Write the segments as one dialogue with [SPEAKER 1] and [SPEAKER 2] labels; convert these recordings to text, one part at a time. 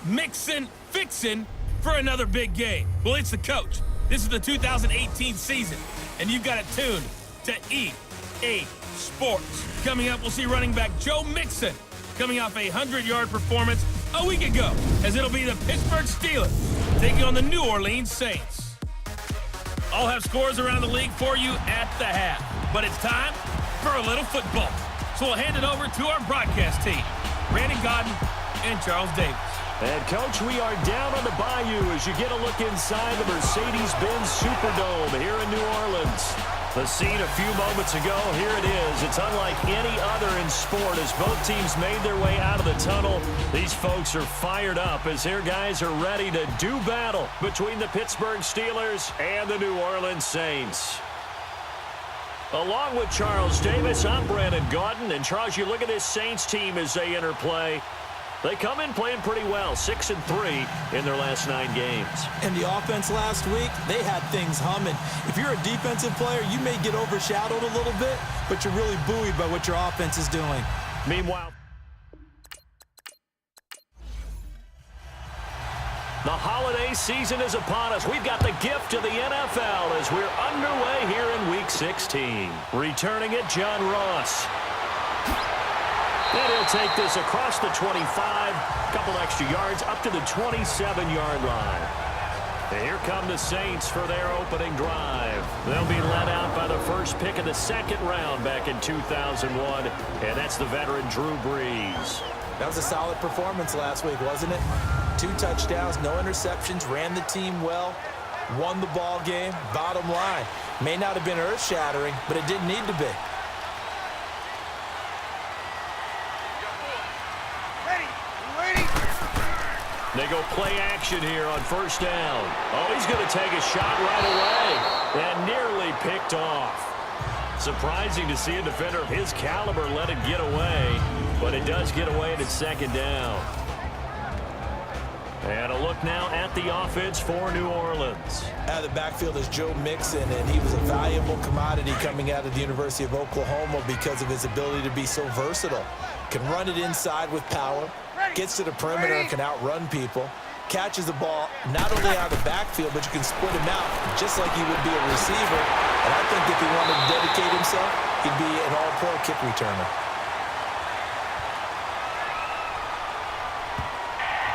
[SPEAKER 1] mixing, fixing for another big game? Well, it's the coach. This is the 2018 season, and you've got it tuned to EA Sports. Coming up, we'll see running back Joe Mixon coming off a 100-yard performance a week ago, as it'll be the Pittsburgh Steelers taking on the New Orleans Saints. I'll have scores around the league for you at the half, but it's time for a little football. So we'll hand it over to our broadcast team, Brandon Godden and Charles Davis.
[SPEAKER 2] And, Coach, we are down on the Bayou as you get a look inside the Mercedes-Benz Superdome here in New Orleans. The scene a few moments ago, here it is. It's unlike any other in sport as both teams made their way out of the tunnel. These folks are fired up as their guys are ready to do battle between the Pittsburgh Steelers and the New Orleans Saints. Along with Charles Davis, I'm Brandon Godden. And, Charles, you look at this Saints team as they enter play. They come in playing pretty well, 6-3 in their last 9 games.
[SPEAKER 3] And the offense last week, they had things humming. If you're a defensive player, you may get overshadowed a little bit, but you're really buoyed by what your offense is doing.
[SPEAKER 2] Meanwhile, the holiday season is upon us. We've got the gift of the NFL as we're underway here in Week 16. Returning it, John Ross. And he'll take this across the 25, a couple extra yards, up to the 27-yard line. And here come the Saints for their opening drive. They'll be led out by the first pick of the second round back in 2001, and that's the veteran Drew Brees.
[SPEAKER 3] That was a solid performance last week, wasn't it? 2 touchdowns, no interceptions, ran the team well, won the ball game. Bottom line, may not have been earth-shattering, but it didn't need to be.
[SPEAKER 2] They go play action here on first down. Oh, he's going to take a shot right away and nearly picked off. Surprising to see a defender of his caliber let it get away, but it does get away and it's second down. And a look now at the offense for New Orleans.
[SPEAKER 3] Out of the backfield is Joe Mixon, and he was a valuable commodity coming out of the University of Oklahoma because of his ability to be so versatile. Can run it inside with power, gets to the perimeter and can outrun people, catches the ball not only out of the backfield, but you can split him out just like he would be a receiver. And I think if he wanted to dedicate himself, he'd be an all-pro kick returner.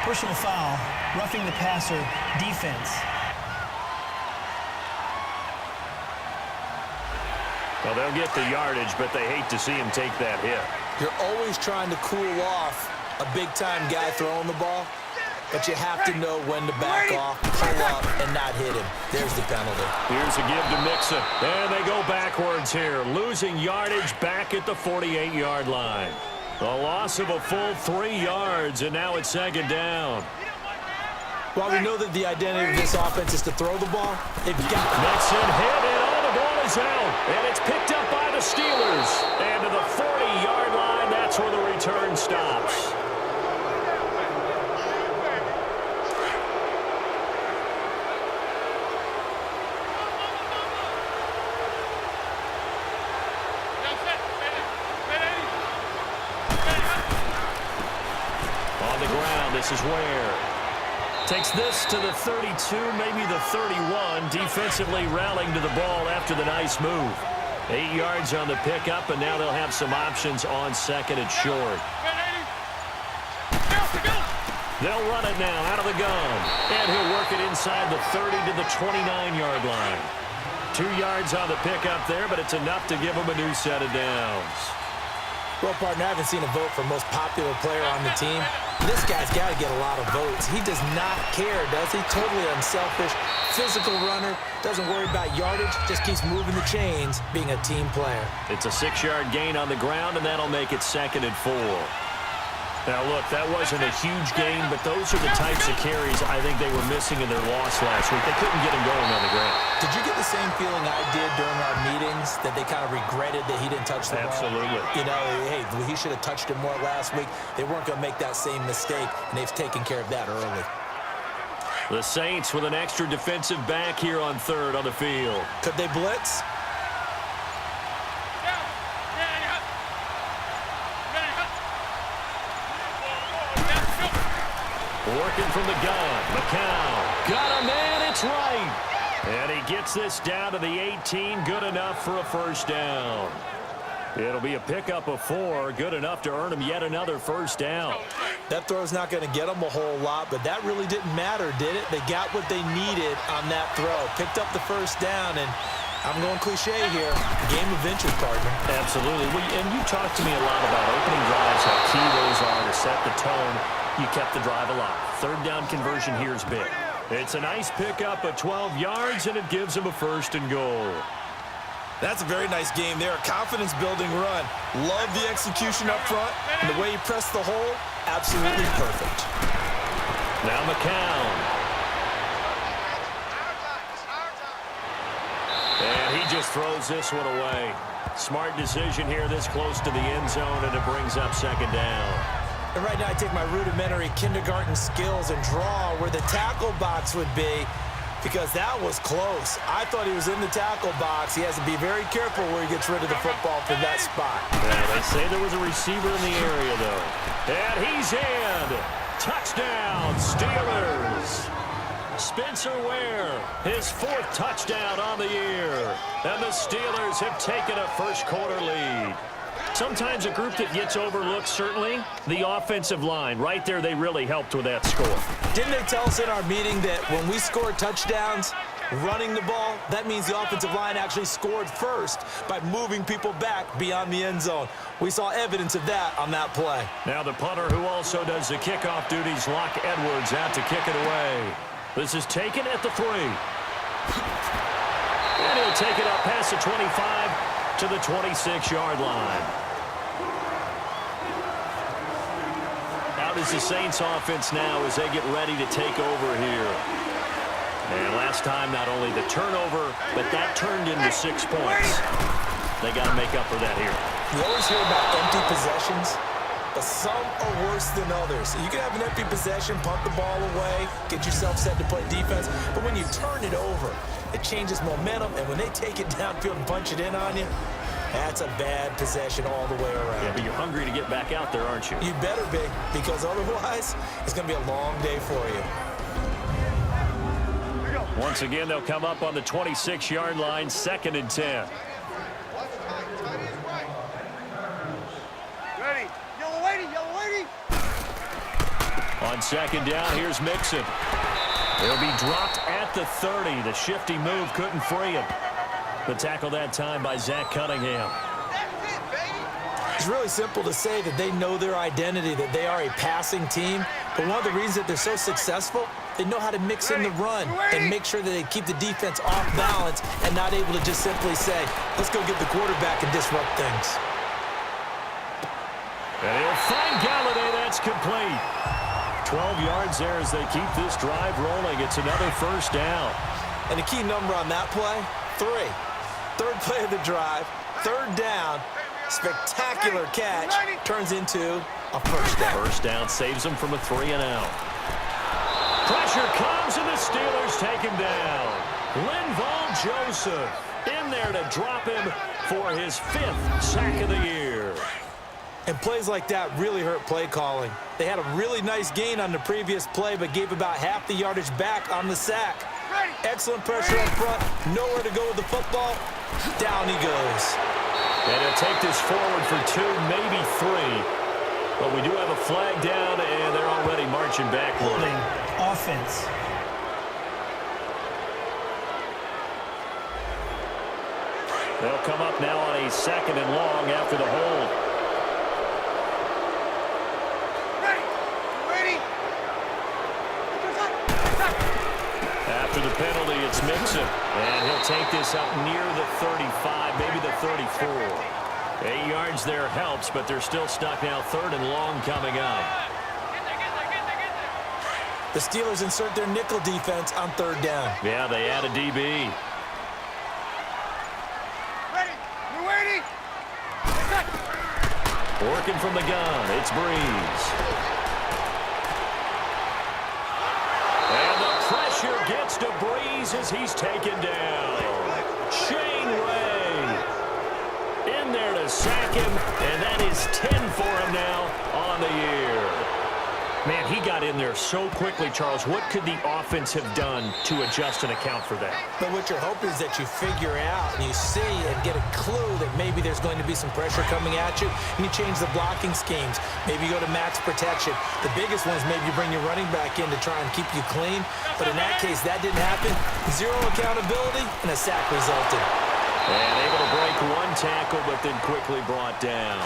[SPEAKER 4] Personal foul, roughing the passer, defense.
[SPEAKER 2] Well, they'll get the yardage, but they hate to see him take that hit.
[SPEAKER 3] You're always trying to cool off a big-time guy throwing the ball, but you have to know when to back off, pull up, and not hit him. There's the penalty.
[SPEAKER 2] Here's a give to Mixon. And they go backwards here, losing yardage back at the 48-yard line. A loss of a full 3 yards, and now it's second down.
[SPEAKER 3] While we know that the identity of this offense is to throw the ball, they've got to.
[SPEAKER 2] Mixon hit, and all the ball is out. And it's picked up by the Steelers. And to the 40-yard line, that's where the return stops. This is Ware. Takes this to the 32, maybe the 31. Defensively rallying to the ball after the nice move. 8 yards on the pickup, and now they'll have some options on second and short. They'll run it now out of the gun. And he'll work it inside the 30 to the 29-yard line. 2 yards on the pickup there, but it's enough to give him a new set of downs.
[SPEAKER 3] Well, partner, I haven't seen a vote for most popular player on the team. This guy's got to get a lot of votes. He does not care, does he? Totally unselfish, physical runner, doesn't worry about yardage, just keeps moving the chains, being a team player.
[SPEAKER 2] It's a 6-yard gain on the ground, and that'll make it second and 4. Now, look, that wasn't a huge gain, but those are the types of carries I think they were missing in their loss last week. They couldn't get him going on the ground.
[SPEAKER 3] Did you get the same feeling I did during our meetings, that they kind of regretted that he didn't touch the ball?
[SPEAKER 2] Absolutely.
[SPEAKER 3] You know, hey, he should have touched it more last week. They weren't going to make that same mistake, and they've taken care of that early.
[SPEAKER 2] The Saints with an extra defensive back here on third on the field.
[SPEAKER 3] Could they blitz?
[SPEAKER 2] Working from the gun. McCown. Got a man. It's right. And he gets this down to the 18. Good enough for a first down. It'll be a pickup of 4. Good enough to earn him yet another first down.
[SPEAKER 3] That throw's not going to get them a whole lot, but that really didn't matter, did it? They got what they needed on that throw. Picked up the first down, and I'm going cliche here. Game of inches, partner.
[SPEAKER 2] Absolutely. And you talked to me a lot about opening drives, how key those are to set the tone. You kept the drive alive. Third down conversion here is big. It's a nice pickup of 12 yards, and it gives him a first and goal.
[SPEAKER 3] That's a very nice game there. A confidence-building run. Love the execution up front. And the way he pressed the hole, absolutely perfect.
[SPEAKER 2] Now McCown. And he just throws this one away. Smart decision here this close to the end zone, and it brings up second down.
[SPEAKER 3] And right now I take my rudimentary kindergarten skills and draw where the tackle box would be, because that was close. I thought he was in the tackle box. He has to be very careful where he gets rid of the football from that spot.
[SPEAKER 2] Yeah, they say there was a receiver in the area, though. And he's in. Touchdown, Steelers. Spencer Ware, his 4th touchdown on the year. And the Steelers have taken a first-quarter lead. Sometimes a group that gets overlooked, certainly, the offensive line. Right there, they really helped with that score.
[SPEAKER 3] Didn't they tell us in our meeting that when we score touchdowns running the ball, that means the offensive line actually scored first by moving people back beyond the end zone? We saw evidence of that on that play.
[SPEAKER 2] Now the punter, who also does the kickoff duties, Locke Edwards, out to kick it away. This is taken at the 3. And he'll take it up past the 25 to the 26-yard line. Out is the Saints offense now as they get ready to take over here. And last time, not only the turnover, but that turned into 6 points. They got to make up for that here.
[SPEAKER 3] You always hear about empty possessions, but some are worse than others. You can have an empty possession, punt the ball away, get yourself set to play defense, but when you turn it over, it changes momentum, and when they take it downfield and punch it in on you, that's a bad possession all the way around.
[SPEAKER 2] Yeah, but you're hungry to get back out there, aren't you?
[SPEAKER 3] You better be, because otherwise, it's going to be a long day for you.
[SPEAKER 2] Once again, they'll come up on the 26-yard line, 2nd and 10.
[SPEAKER 5] Ready. Yellow lady, yellow lady.
[SPEAKER 2] On 2nd down, here's Mixon. He'll be dropped at the 30. The shifty move couldn't free him. The tackle that time by Zach Cunningham.
[SPEAKER 5] That's it, baby.
[SPEAKER 3] It's really simple to say that they know their identity, that they are a passing team. But one of the reasons that they're so successful, they know how to mix in the run and make sure that they keep the defense off balance and not able to just simply say, let's go get the quarterback and disrupt things.
[SPEAKER 2] And he'll find Galladay. That's complete. 12 yards there as they keep this drive rolling. It's another first down.
[SPEAKER 3] And the key number on that play, 3. Third play of the drive, 3rd down, spectacular catch, turns into a first down.
[SPEAKER 2] First down saves them from a 3-and-out. Pressure comes, and the Steelers take him down. Linval Joseph in there to drop him for his 5th sack of the year.
[SPEAKER 3] And plays like that really hurt play calling. They had a really nice gain on the previous play, but gave about half the yardage back on the sack. Excellent pressure up front, nowhere to go with the football. Down he goes.
[SPEAKER 2] And he'll take this forward for 2, maybe 3. But we do have a flag down, and they're already marching backward.
[SPEAKER 4] Holding offense.
[SPEAKER 2] They'll come up now on a 2nd and long after the hold. After the penalty, it's Mixon. And he'll take this up near the 35, maybe the 34. 8 yards there helps, but they're still stuck now. 3rd and long coming up.
[SPEAKER 3] The Steelers insert their nickel defense on 3rd down.
[SPEAKER 2] Yeah, they add a DB.
[SPEAKER 5] Ready. We're waiting.
[SPEAKER 2] Working from the gun, it's Breeze. And the pressure gets to Breeze as he's taken down. Shane Ray in there to sack him, and that is 10 for him now on the year. Man, he got in there so quickly, Charles. What could the offense have done to adjust and account for that?
[SPEAKER 3] But what you're hoping is that you figure out and you see and get a clue that maybe there's going to be some pressure coming at you, and you change the blocking schemes. Maybe you go to max protection. The biggest one is maybe you bring your running back in to try and keep you clean. But in that case, that didn't happen. Zero accountability, and a sack resulted.
[SPEAKER 2] And able to break one tackle, but then quickly brought down.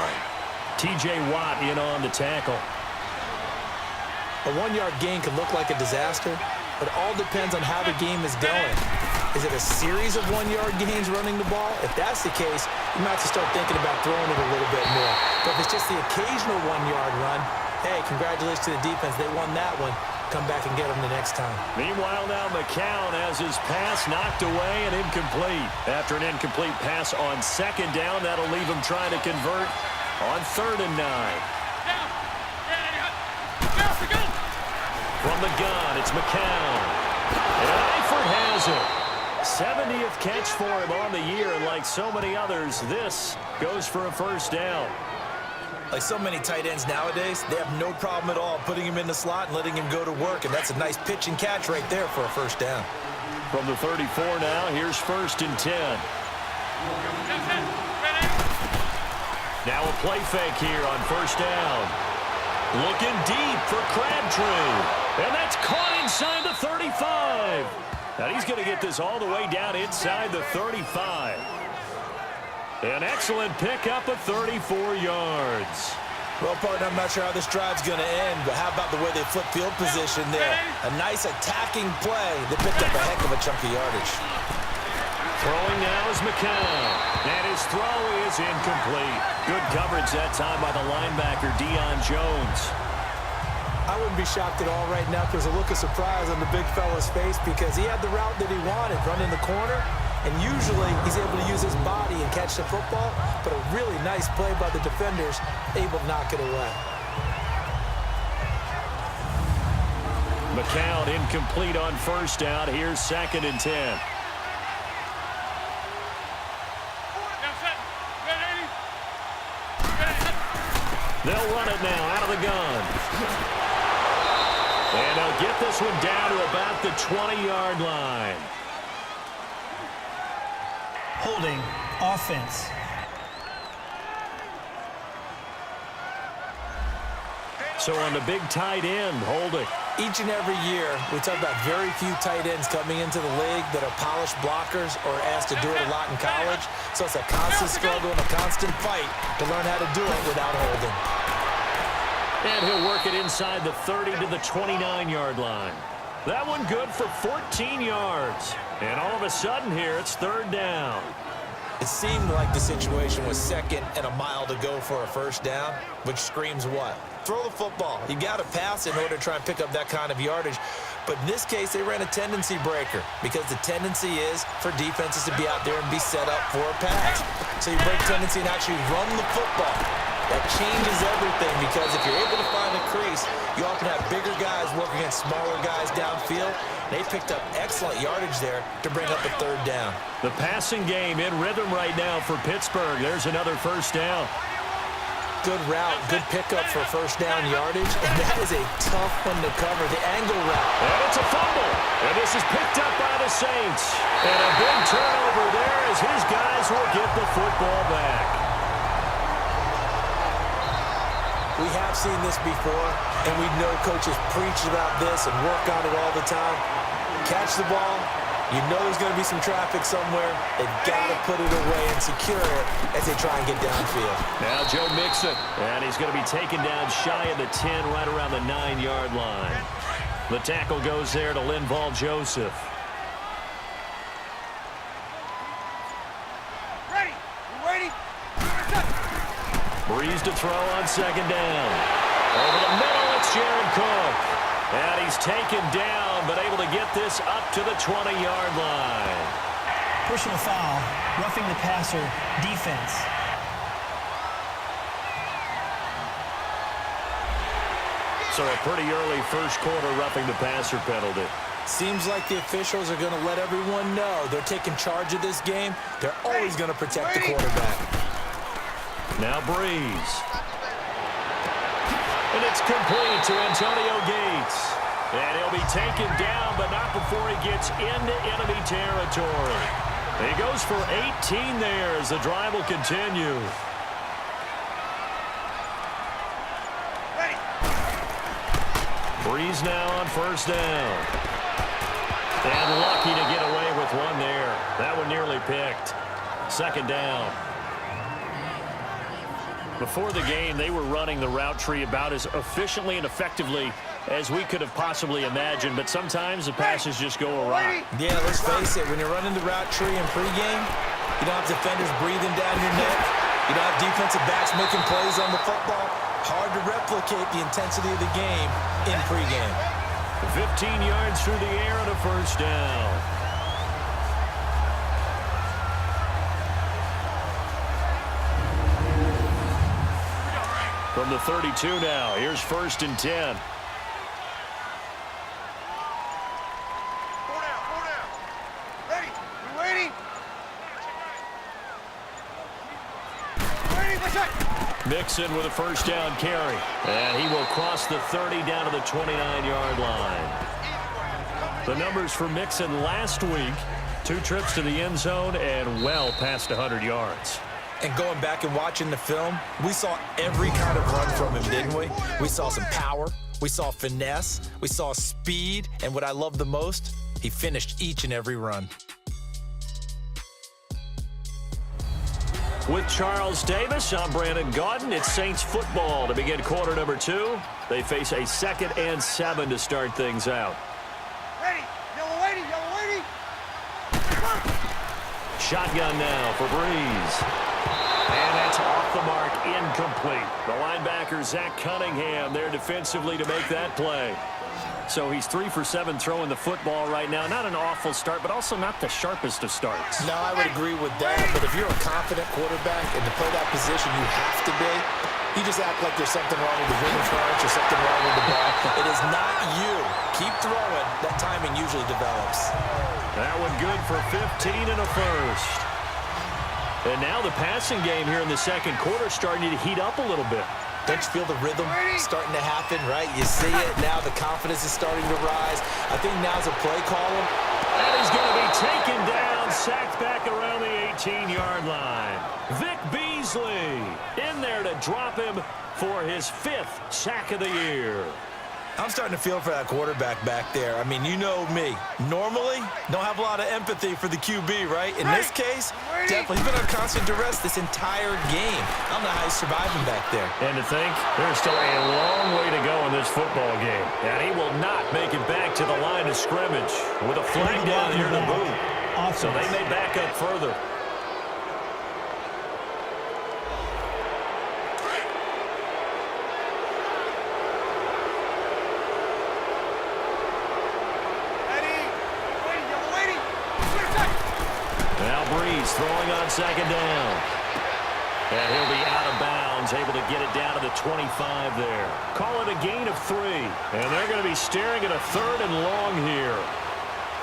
[SPEAKER 2] T.J. Watt in on the tackle.
[SPEAKER 3] A one-yard gain can look like a disaster, but it all depends on how the game is going. Is it a series of one-yard gains running the ball? If that's the case, you might have to start thinking about throwing it a little bit more. But if it's just the occasional one-yard run, hey, congratulations to the defense. They won that one. Come back and get them the next time.
[SPEAKER 2] Meanwhile, now McCown has his pass knocked away and incomplete. After an incomplete pass on second down, that'll leave him trying to convert on 3rd and 9. From the gun, it's McCown. And Eifert has it. 70th catch for him on the year, and like so many others, this goes for a first down.
[SPEAKER 3] Like so many tight ends nowadays, they have no problem at all putting him in the slot and letting him go to work, and that's a nice pitch and catch right there for a first down.
[SPEAKER 2] From the 34 now, here's 1st and 10. Now a play fake here on 1st down. Looking deep for Crabtree. And that's caught inside the 35. Now he's going to get this all the way down inside the 35. An excellent pickup of 34 yards.
[SPEAKER 3] Well, partner, I'm not sure how this drive's going to end, but how about the way they flip field position there? A nice attacking play. They picked up a heck of a chunk of yardage.
[SPEAKER 2] Throwing now is McCown. And his throw is incomplete. Good coverage that time by the linebacker, Deion Jones.
[SPEAKER 3] I wouldn't be shocked at all right now if there's a look of surprise on the big fella's face because he had the route that he wanted, running the corner, and usually he's able to use his body and catch the football, but a really nice play by the defenders, able to knock it away.
[SPEAKER 2] McCown incomplete on 1st down. Here's 2nd and 10. They'll run it now out of the gun. And they'll get this one down to about the 20-yard line.
[SPEAKER 4] Holding offense.
[SPEAKER 2] So on the big tight end, holding.
[SPEAKER 3] Each and every year, we talk about very few tight ends coming into the league that are polished blockers or asked to do it a lot in college. So it's a constant struggle and a constant fight to learn how to do it without holding.
[SPEAKER 2] And he'll work it inside the 30 to the 29-yard line. That one good for 14 yards. And all of a sudden here, it's 3rd down.
[SPEAKER 3] It seemed like the situation was 2nd and a mile to go for a first down, which screams what? Throw the football. You got to pass in order to try and pick up that kind of yardage. But in this case, they ran a tendency breaker because the tendency is for defenses to be out there and be set up for a pass. So you break tendency and actually run the football. That changes everything because if you're able to find a crease, you often have bigger guys working against smaller guys downfield. They picked up excellent yardage there to bring up a 3rd down.
[SPEAKER 2] The passing game in rhythm right now for Pittsburgh. There's another first down.
[SPEAKER 3] Good route, good pickup for first down yardage, and that is a tough one to cover, the angle route.
[SPEAKER 2] And it's a fumble, and this is picked up by the Saints. And a big turnover there as his guys will get the football back.
[SPEAKER 3] We have seen this before, and we know coaches preach about this and work on it all the time. Catch the ball. You know there's going to be some traffic somewhere. They've got to put it away and secure it as they try and get downfield.
[SPEAKER 2] Now Joe Mixon, and he's going to be taken down shy of the 10, right around the 9-yard line. The tackle goes there to Linval Joseph.
[SPEAKER 5] Ready. You ready?
[SPEAKER 2] Breeze to throw on 2nd down. Over the middle, it's Jared Cook. And he's taken down, but able to get this up to the 20-yard line.
[SPEAKER 4] Personal foul, roughing the passer, defense.
[SPEAKER 2] So a pretty early first quarter roughing the passer penalty.
[SPEAKER 3] Seems like the officials are going to let everyone know they're taking charge of this game. They're always going to protect the quarterback.
[SPEAKER 2] Now Breeze. And it's complete to Antonio Gates. And he'll be taken down, but not before he gets into enemy territory. He goes for 18 there as the drive will continue.
[SPEAKER 5] Ready.
[SPEAKER 2] Breeze now on first down. And lucky to get away with one there. That one nearly picked. Second down. Before the game, they were running the route tree about as efficiently and effectively as we could have possibly imagined, but sometimes the passes just go awry.
[SPEAKER 3] Yeah, let's face it, when you're running the route tree in pregame, you don't have defenders breathing down your neck. You don't have defensive backs making plays on the football. Hard to replicate the intensity of the game in pregame.
[SPEAKER 2] 15 yards through the air and a first down. From the 32 now, here's first and 10.
[SPEAKER 5] Ready. You waiting? Ready, what's up?
[SPEAKER 2] Mixon with a first down carry. And he will cross the 30 down to the 29-yard line. The numbers for Mixon last week, 2 trips to the end zone and well past 100 yards.
[SPEAKER 3] And going back and watching the film, we saw every kind of run from him, didn't we? We saw some power, we saw finesse, we saw speed, and what I love the most, he finished each and every run.
[SPEAKER 2] With Charles Davis, I'm Brandon Gaudin. It's Saints football to begin quarter number 2. They face a 2nd and 7 to start things out.
[SPEAKER 5] Ready. Yellow lady, yellow lady.
[SPEAKER 2] Shotgun now for Breeze. And that's off the mark, incomplete. The linebacker, Zach Cunningham, there defensively to make that play. So he's 3 for 7 throwing the football right now. Not an awful start, but also not the sharpest of starts.
[SPEAKER 3] No, I would agree with that, but if you're a confident quarterback and to play that position you have to be, you just act like there's something wrong with the ring front or something wrong with the ball. It is not you. Keep throwing. That timing usually develops.
[SPEAKER 2] That one good for 15 and a first. And now the passing game here in the second quarter starting to heat up a little bit.
[SPEAKER 3] Don't you feel the rhythm starting to happen, right? You see it now. The confidence is starting to rise. I think now's a play caller.
[SPEAKER 2] And he's going to be taken down, sacked back around the 18-yard line. Vic Beasley in there to drop him for his 5th sack of the year.
[SPEAKER 3] I'm starting to feel for that quarterback back there. I mean, you know me. Normally, don't have a lot of empathy for the QB, right? In this case, definitely. He's been under constant duress this entire game. I don't know how he's surviving back there.
[SPEAKER 2] And to think, there's still a long way to go in this football game. And he will not make it back to the line of scrimmage with a flag down here to boot. So they may back up further. Throwing on second down. And he'll be out of bounds, able to get it down to the 25 there. Call it a gain of 3. And they're going to be staring at a 3rd and long here.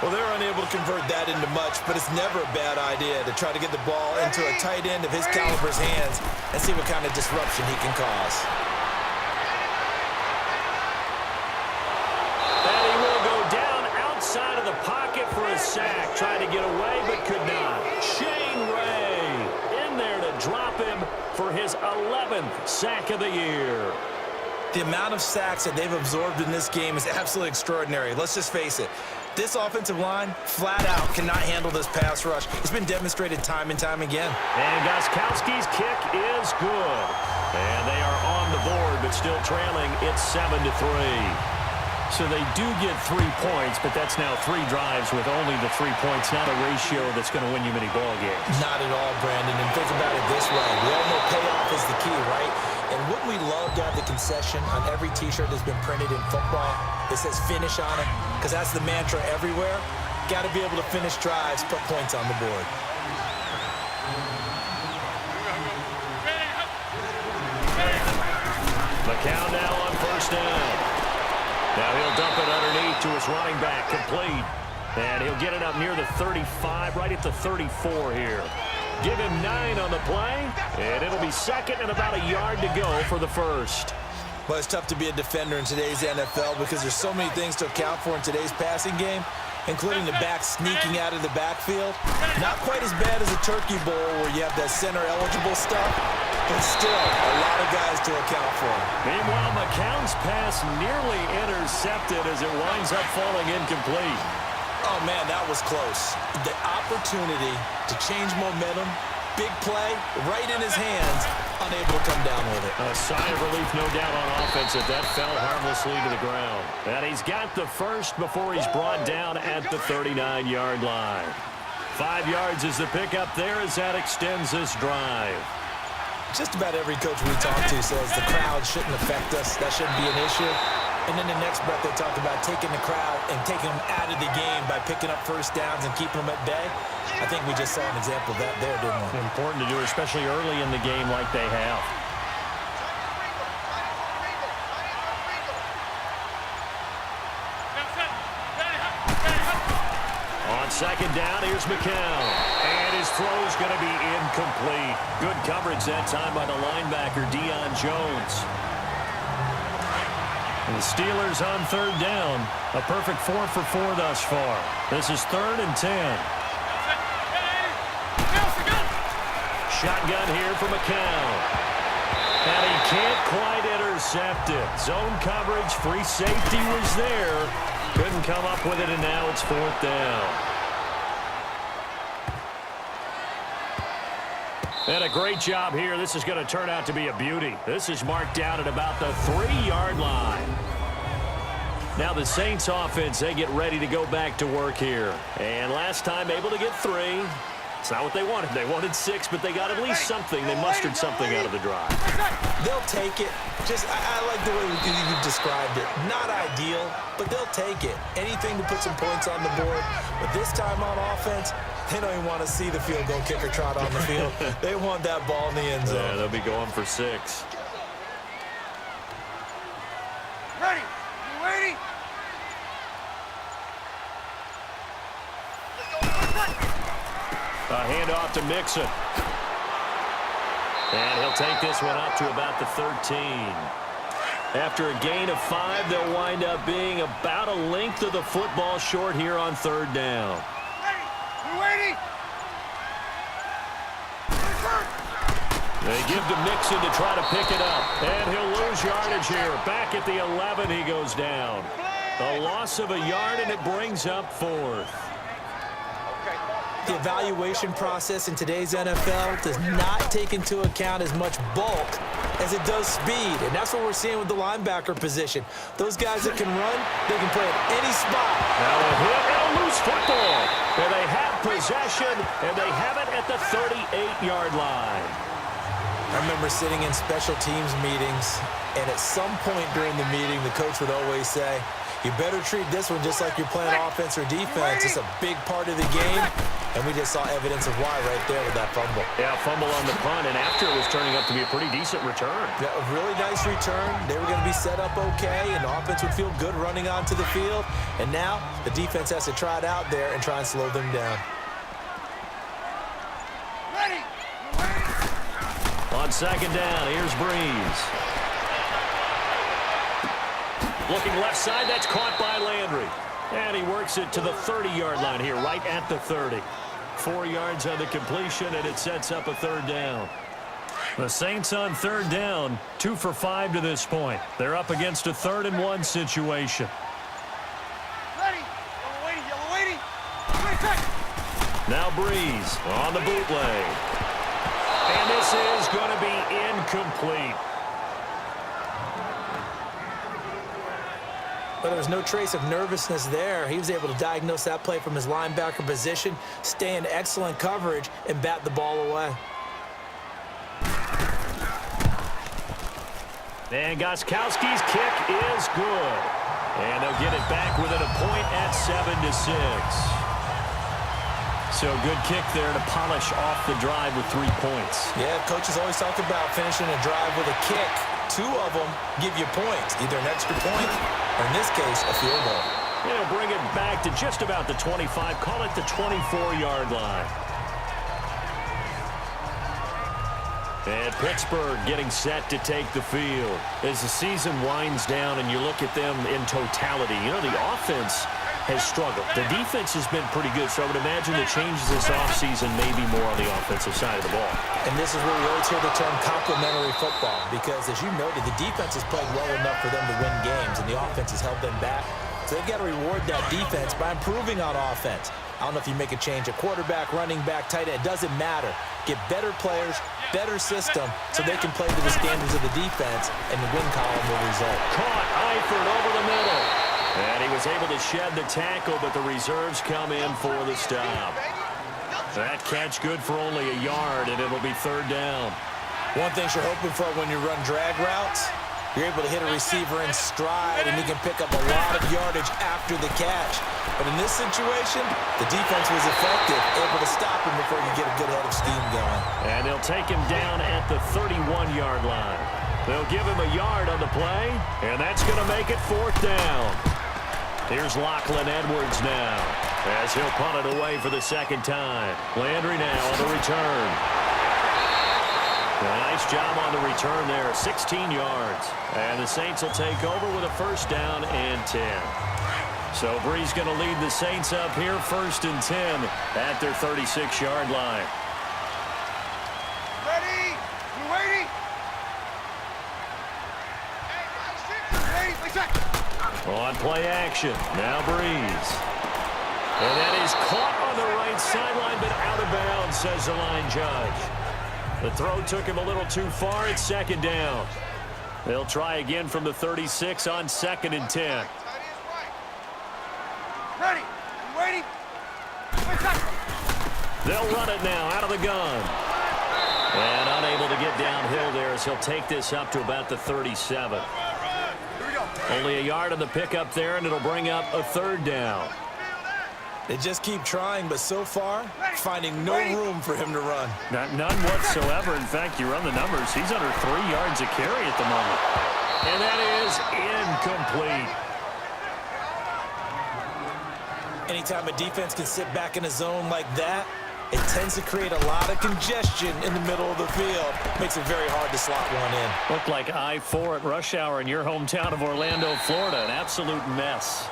[SPEAKER 3] Well, they're unable to convert that into much, but it's never a bad idea to try to get the ball into a tight end of his caliber's hands and see what kind of disruption he can cause.
[SPEAKER 2] And he will go down outside of the pocket for a sack. Trying to get away, but could not. Shane Ray in there to drop him for his 11th sack of the year.
[SPEAKER 3] The amount of sacks that they've absorbed in this game is absolutely extraordinary. Let's just face it. This offensive line, flat out, cannot handle this pass rush. It's been demonstrated time and time again.
[SPEAKER 2] And Gostkowski's kick is good. And they are on the board, but still trailing. It's 7-3. So they do get 3 points, but that's now 3 drives with only the 3 points, not a ratio that's going to win you many ball games.
[SPEAKER 3] Not at all, Brandon. And think about it this way. We all know payoff is the key, right? And wouldn't we love to have the concession on every T-shirt that's been printed in football that says finish on it? Because that's the mantra everywhere. Got to be able to finish drives, put points on the board.
[SPEAKER 2] McCown now on first down. Now he'll dump it underneath to his running back, complete. And he'll get it up near the 35, right at the 34 here. Give him 9 on the play, and it'll be 2nd and about a yard to go for the first.
[SPEAKER 3] Well, it's tough to be a defender in today's NFL because there's so many things to account for in today's passing game, including the back sneaking out of the backfield. Not quite as bad as a turkey bowl where you have that center-eligible stuff, but still a lot of guys to account for.
[SPEAKER 2] Meanwhile, McCown's pass nearly intercepted as it winds up falling incomplete.
[SPEAKER 3] Oh, man, that was close. The opportunity to change momentum, big play, right in his hands, unable to come down with it.
[SPEAKER 2] A sigh of relief, no doubt, on offense as that fell harmlessly to the ground. And he's got the first before he's brought down at the 39-yard line. 5 yards is the pickup there as that extends this drive.
[SPEAKER 3] Just about every coach we talk to says the crowd shouldn't affect us. That shouldn't be an issue. And then the next breath they talk about taking the crowd and taking them out of the game by picking up first downs and keeping them at bay. I think we just saw an example of that there, didn't we?
[SPEAKER 2] Important to do, especially early in the game like they have. On second down, here's McCown. And his throw's going to be incomplete. Good coverage that time by the linebacker, Deion Jones. And the Steelers on third down. A perfect 4 for 4 thus far. This is 3rd and 10. Shotgun here for McCown. And he can't quite intercept it. Zone coverage, free safety was there. Couldn't come up with it, and now it's 4th down. And a great job here. This is going to turn out to be a beauty. This is marked down at about the 3-yard line. Now the Saints offense, they get ready to go back to work here. And last time able to get 3. It's not what they wanted. They wanted 6, but they got at least something. They mustered something out of the drive.
[SPEAKER 3] They'll take it. I like the way you described it. Not ideal, but they'll take it. Anything to put some points on the board. But this time on offense, they don't even want to see the field goal kicker trot on the field. They want that ball in the end zone.
[SPEAKER 2] Yeah, they'll be going for 6.
[SPEAKER 5] Ready? You ready?
[SPEAKER 2] A handoff to Mixon. And he'll take this one up to about the 13. After a gain of 5, they'll wind up being about a length of the football short here on 3rd down.
[SPEAKER 5] Ready? You ready?
[SPEAKER 2] They give to Mixon to try to pick it up. And he'll lose yardage here. Back at the 11, he goes down. A loss of a yard, and it brings up 4th.
[SPEAKER 3] The evaluation process in today's NFL does not take into account as much bulk as it does speed, and that's what we're seeing with the linebacker position. Those guys that can run, they can play at any spot.
[SPEAKER 2] Now a hit and a loose football. And they have possession, and they have it at the 38-yard line.
[SPEAKER 3] I remember sitting in special teams meetings, and at some point during the meeting, the coach would always say, you better treat this one just like you're playing offense or defense. It's a big part of the game, and we just saw evidence of why right there with that fumble.
[SPEAKER 2] Yeah, fumble on the punt, and after it was turning up to be a pretty decent return.
[SPEAKER 3] Yeah, a really nice return. They were going to be set up okay, and the offense would feel good running onto the field. And now the defense has to try it out there and try and slow them down.
[SPEAKER 5] Ready? You ready?
[SPEAKER 2] On second down, here's Breeze. Looking left side, that's caught by Landry. And he works it to the 30-yard line here, right at the 30. 4 yards on the completion, and it sets up a 3rd down. The Saints on 3rd down, 2 for 5 to this point. They're up against a 3rd and 1 situation.
[SPEAKER 5] Ready? Yellow waiting, yellow waiting. 20 seconds.
[SPEAKER 2] Now Breeze on the bootleg. And this is going to be incomplete.
[SPEAKER 3] But there was no trace of nervousness there. He was able to diagnose that play from his linebacker position, stay in excellent coverage, and bat the ball away.
[SPEAKER 2] And Gostkowski's kick is good. And they'll get it back within a point at 7-6. So good kick there to polish off the drive with 3 points.
[SPEAKER 3] Yeah, coaches always talk about finishing a drive with a kick. 2 of them give you points, either an extra point or, in this case, a field goal.
[SPEAKER 2] They'll bring it back to just about the 25, call it the 24-yard line. And Pittsburgh getting set to take the field. As the season winds down and you look at them in totality, you know, the offense has struggled. The defense has been pretty good, so I would imagine the changes this offseason may be more on the offensive side of the ball.
[SPEAKER 3] And this is where we always hear the term complementary football, because as you noted, the defense has played well enough for them to win games, and the offense has held them back. So they've got to reward that defense by improving on offense. I don't know if you make a change at quarterback, running back, tight end. It doesn't matter. Get better players, better system, so they can play to the standards of the defense, and the win column will result.
[SPEAKER 2] Caught Eifert over the middle. And he was able to shed the tackle, but the reserves come in for the stop. That catch good for only a yard, and it'll be third down.
[SPEAKER 3] One thing you're hoping for when you run drag routes, you're able to hit a receiver in stride, and he can pick up a lot of yardage after the catch. But in this situation, the defense was effective, able to stop him before you get a good head of steam going.
[SPEAKER 2] And they'll take him down at the 31-yard line. They'll give him a yard on the play, and that's going to make it fourth down. Here's Lachlan Edwards now, as he'll punt it away for the second time. Landry now on the return. A nice job on the return there, 16 yards. And the Saints will take over with a first down and 10. So Bree's going to lead the Saints up here, first and 10 at their 36-yard line.
[SPEAKER 5] Ready? You waiting?
[SPEAKER 2] On play action, now Breeze. And that is caught on the right sideline, but out of bounds, says the line judge. The throw took him a little too far. It's second down. They'll try again from the 36 on second and 10.
[SPEAKER 5] Ready? You waiting?
[SPEAKER 2] They'll run it now out of the gun. And unable to get downhill there as he'll take this up to about the 37. Only a yard on the pickup there, and it'll bring up a third down.
[SPEAKER 3] They just keep trying, but so far, finding no room for him to run.
[SPEAKER 2] None whatsoever. In fact, you run the numbers, he's under 3 yards a carry at the moment. And that is incomplete.
[SPEAKER 3] Anytime a defense can sit back in a zone like that, it tends to create a lot of congestion in the middle of the field. Makes it very hard to slot one in.
[SPEAKER 2] Looked like I-4 at rush hour in your hometown of Orlando, Florida. An absolute mess.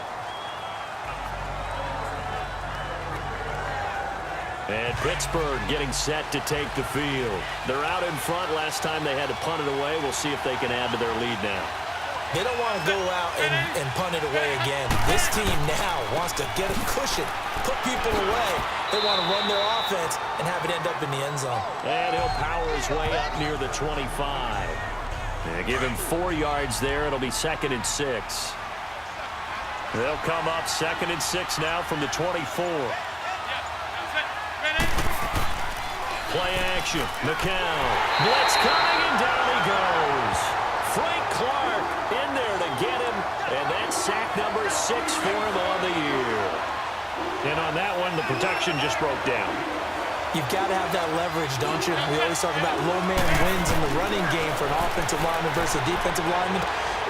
[SPEAKER 2] And Pittsburgh getting set to take the field. They're out in front. Last time they had to punt it away. We'll see if they can add to their lead now.
[SPEAKER 3] They don't want to go out and punt it away again. This team now wants to get a cushion, put people away. They want to run their offense and have it end up in the end zone.
[SPEAKER 2] And he'll power his way up near the 25. And give him 4 yards there. It'll be second and 6. They'll come up second and 6 now from the 24. Play action. McCown. Blitz coming, and down he goes. Frank Clark in there to get him, and that's sack number 6 for him on the year. And on that one, the protection just broke down.
[SPEAKER 3] You've got to have that leverage, don't you? We always talk about low man wins in the running game for an offensive lineman versus a defensive lineman.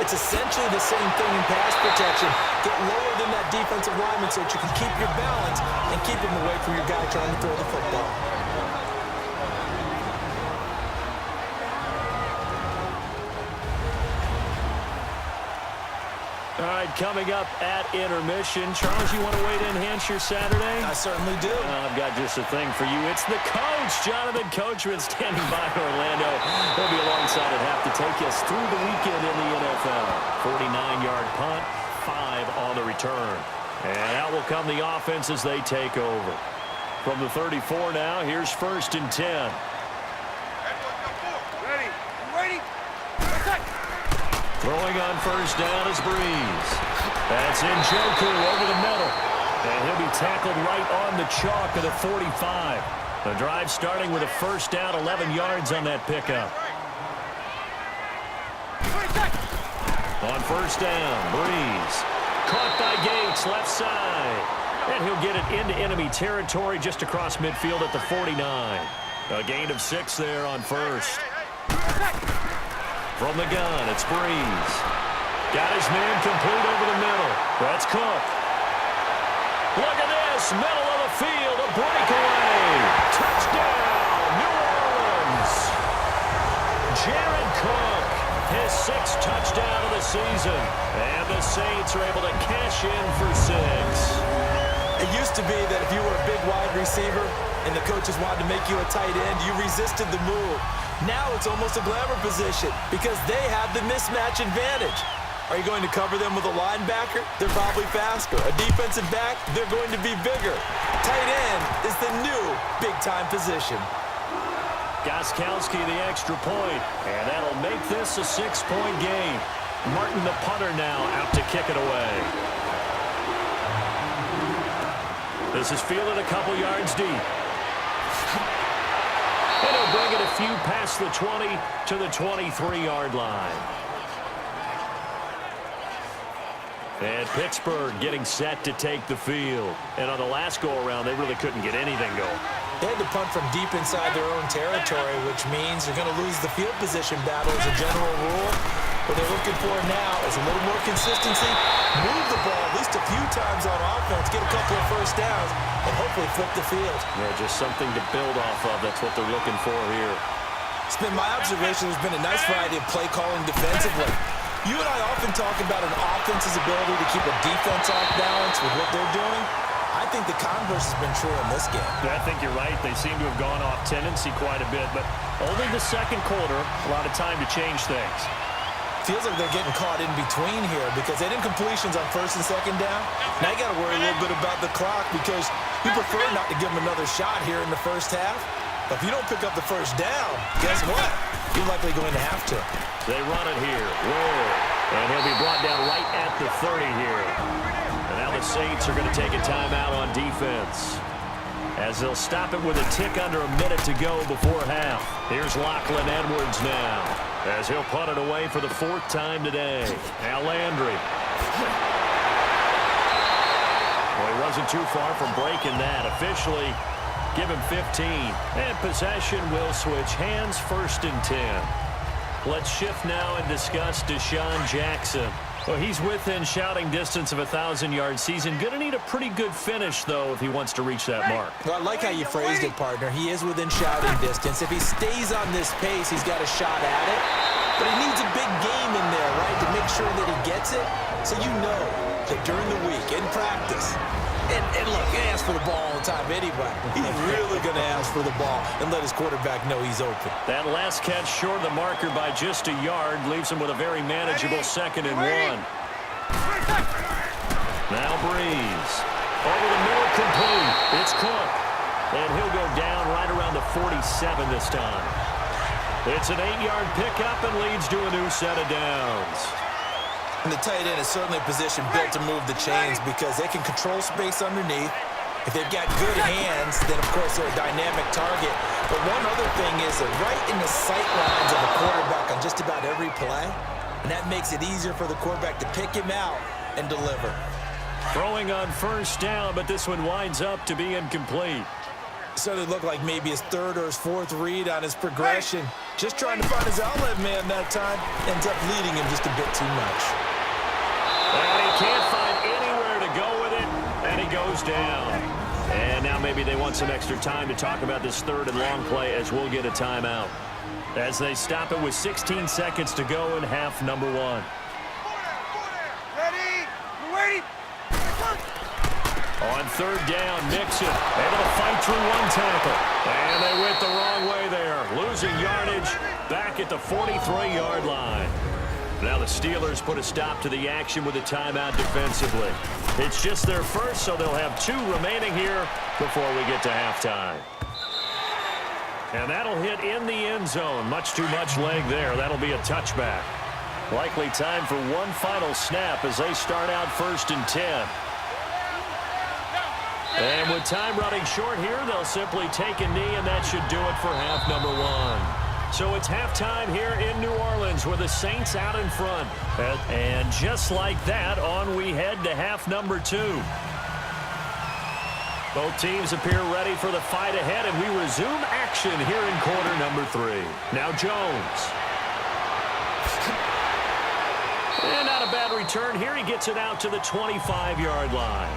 [SPEAKER 3] It's essentially the same thing in pass protection. Get lower than that defensive lineman so that you can keep your balance and keep him away from your guy trying to throw the football.
[SPEAKER 2] All right, coming up at intermission. Charles, you want to wait to enhance your Saturday?
[SPEAKER 3] I certainly do.
[SPEAKER 2] I've got just a thing for you. It's the coach, Jonathan Coachman, standing by Orlando. He'll be alongside at half to take us through the weekend in the NFL. 49-yard punt, 5 on the return. And out will come the offense as they take over. From the 34 now, here's first and 10.
[SPEAKER 5] Ready? You waiting?
[SPEAKER 2] Throwing on first down is Breeze. That's Njoku over the middle. And he'll be tackled right on the chalk of the 45. The drive starting with a first down, 11 yards on that pickup. On first down, Breeze. Caught by Gates, left side. And he'll get it into enemy territory just across midfield at the 49. A gain of 6 there on first. From the gun, it's Breeze. Got his man complete over the middle. That's Cook. Look at this, middle of the field, a breakaway. Touchdown, New Orleans. Jared Cook, his 6th touchdown of the season. And the Saints are able to cash in for 6.
[SPEAKER 3] It used to be that if you were a big wide receiver and the coaches wanted to make you a tight end, you resisted the move. Now it's almost a glamour position because they have the mismatch advantage. Are you going to cover them with a linebacker? They're probably faster. A defensive back? They're going to be bigger. Tight end is the new big-time position.
[SPEAKER 2] Gostkowski the extra point, and that'll make this a 6-point game. Martin the punter now out to kick it away. This is fielded a couple yards deep. And he'll bring it a few past the 20 to the 23-yard line. And Pittsburgh getting set to take the field. And on the last go-around, they really couldn't get anything going.
[SPEAKER 3] They had to punt from deep inside their own territory, which means they're going to lose the field position battle as a general rule. What they're looking for now is a little more consistency, move the ball at least a few times on offense, get a couple of first downs, and hopefully flip the field.
[SPEAKER 2] Yeah, just something to build off of. That's what they're looking for here.
[SPEAKER 3] It's been my observation there's been a nice variety of play calling defensively. You and I often talk about an offense's ability to keep a defense off balance with what they're doing. I think the converse has been true in this game.
[SPEAKER 2] Yeah, I think you're right. They seem to have gone off tendency quite a bit, but only the second quarter, a lot of time to change things.
[SPEAKER 3] Feels like they're getting caught in between here because they didn't completions on 1st and 2nd down. Now you got to worry a little bit about the clock because you prefer not to give them another shot here in the first half. But if you don't pick up the first down, guess what? You're likely going to have to.
[SPEAKER 2] They run it here. Whoa. And he'll be brought down right at the 30 here. And now the Saints are going to take a timeout on defense, as they'll stop it with a tick under a minute to go before half. Here's Lachlan Edwards now, as he'll punt it away for the 4th time today. Now Landry. Well, he wasn't too far from breaking that. Officially, give him 15. And possession will switch hands, 1st and 10. Let's shift now and discuss Deshaun Jackson. Well, he's within shouting distance of a 1,000-yard season. Going to need a pretty good finish, though, if he wants to reach that mark.
[SPEAKER 3] Well, I like how you phrased it, partner. He is within shouting distance. If he stays on this pace, he's got a shot at it. But he needs a big game in there, right, to make sure that he gets it. So you know that during the week, in practice, and look, he asks for the ball all the time anyway. He's really going to ask for the ball and let his quarterback know he's open.
[SPEAKER 2] That last catch short of the marker by just a yard leaves him with a very manageable 2nd and 1. Now Breeze. Over the middle, complete. It's Cook. And he'll go down right around the 47 this time. It's an 8-yard pickup and leads to a new set of downs.
[SPEAKER 3] And the tight end is certainly a position built to move the chains because they can control space underneath. If they've got good hands, then, of course, they're a dynamic target. But one other thing is they're right in the sight lines of a quarterback on just about every play. And that makes it easier for the quarterback to pick him out and deliver.
[SPEAKER 2] Throwing on 1st down, but this one winds up to be incomplete.
[SPEAKER 3] Certainly looked like maybe his 3rd or his 4th read on his progression. Just trying to find his outlet man that time. Ends up leading him just a bit too much.
[SPEAKER 2] And he can't find anywhere to go with it, and he goes down. And now maybe they want some extra time to talk about this 3rd and long play, as we'll get a timeout, as they stop it with 16 seconds to go in half number 1.
[SPEAKER 5] Ready? We're waiting.
[SPEAKER 2] On 3rd down, Mixon able to fight through one tackle. And they went the wrong way there, losing yardage back at the 43-yard line. Now the Steelers put a stop to the action with a timeout defensively. It's just their first, so they'll have 2 remaining here before we get to halftime. And that'll hit in the end zone. Much too much leg there. That'll be a touchback. Likely time for one final snap as they start out 1st and 10. And with time running short here, they'll simply take a knee, and that should do it for half number 1. So it's halftime here in New Orleans with the Saints out in front. And just like that, on we head to half number 2. Both teams appear ready for the fight ahead, and we resume action here in quarter number 3. Now Jones. And not a bad return here. He gets it out to the 25-yard line.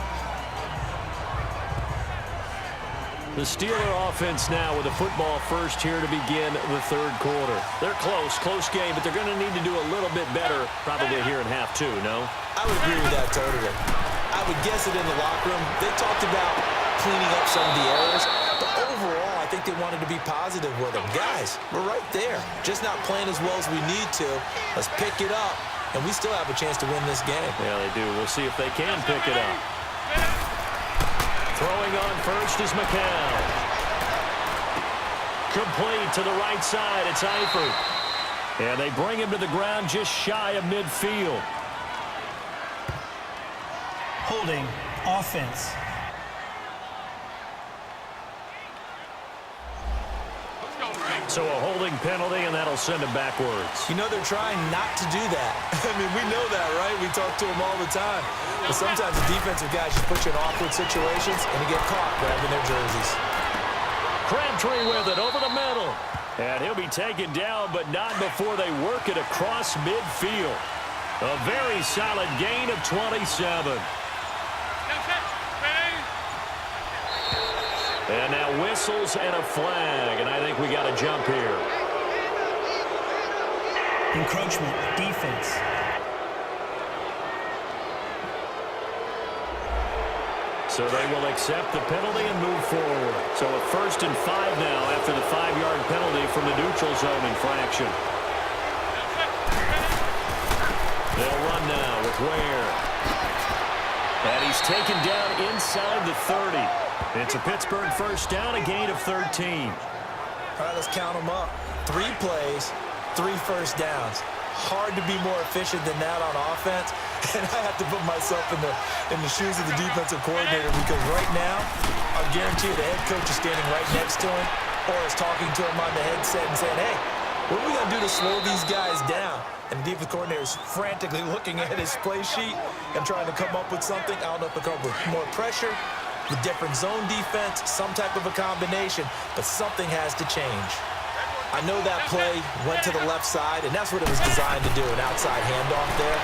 [SPEAKER 2] The Steeler offense now with the football first here to begin the third quarter. They're close game, but they're going to need to do a little bit better probably here in half two, no?
[SPEAKER 3] I would agree with that totally. I would guess it in the locker room. They talked about cleaning up some of the errors, but overall, I think they wanted to be positive with them. Guys, we're right there. Just not playing as well as we need to. Let's pick it up, and we still have a chance to win this game.
[SPEAKER 2] Yeah, they do. We'll see if they can pick it up. Throwing on first is McCall. Complete to the right side. It's Eifert. And they bring him to the ground just shy of midfield.
[SPEAKER 4] Holding offense.
[SPEAKER 2] So a holding penalty, and that'll send him backwards.
[SPEAKER 3] You know they're trying not to do that. I mean, we know that, right? We talk to them all the time. But sometimes the defensive guys just put you in awkward situations, and you get caught grabbing their jerseys.
[SPEAKER 2] Crabtree with it over the middle. And he'll be taken down, but not before they work it across midfield. A very solid gain of 27. And now whistles and a flag, and I think we got a jump here.
[SPEAKER 4] Encroachment, defense.
[SPEAKER 2] So they will accept the penalty and move forward. So a 1st and 5 now after the 5-yard penalty from the neutral zone infraction. They'll run now with Ware. And he's taken down inside the 30. It's a Pittsburgh first down, a gain of 13.
[SPEAKER 3] All right, let's count them up. 3 plays, 3 first downs. Hard to be more efficient than that on offense. And I have to put myself in the shoes of the defensive coordinator because right now, I guarantee you the head coach is standing right next to him or is talking to him on the headset and saying, hey, what are we going to do to slow these guys down? And the defensive coordinator is frantically looking at his play sheet and trying to come up with something. I don't know if they'll come up with more pressure, the different zone defense, some type of a combination, but something has to change. I know that play went to the left side, and that's what it was designed to do, an outside handoff there.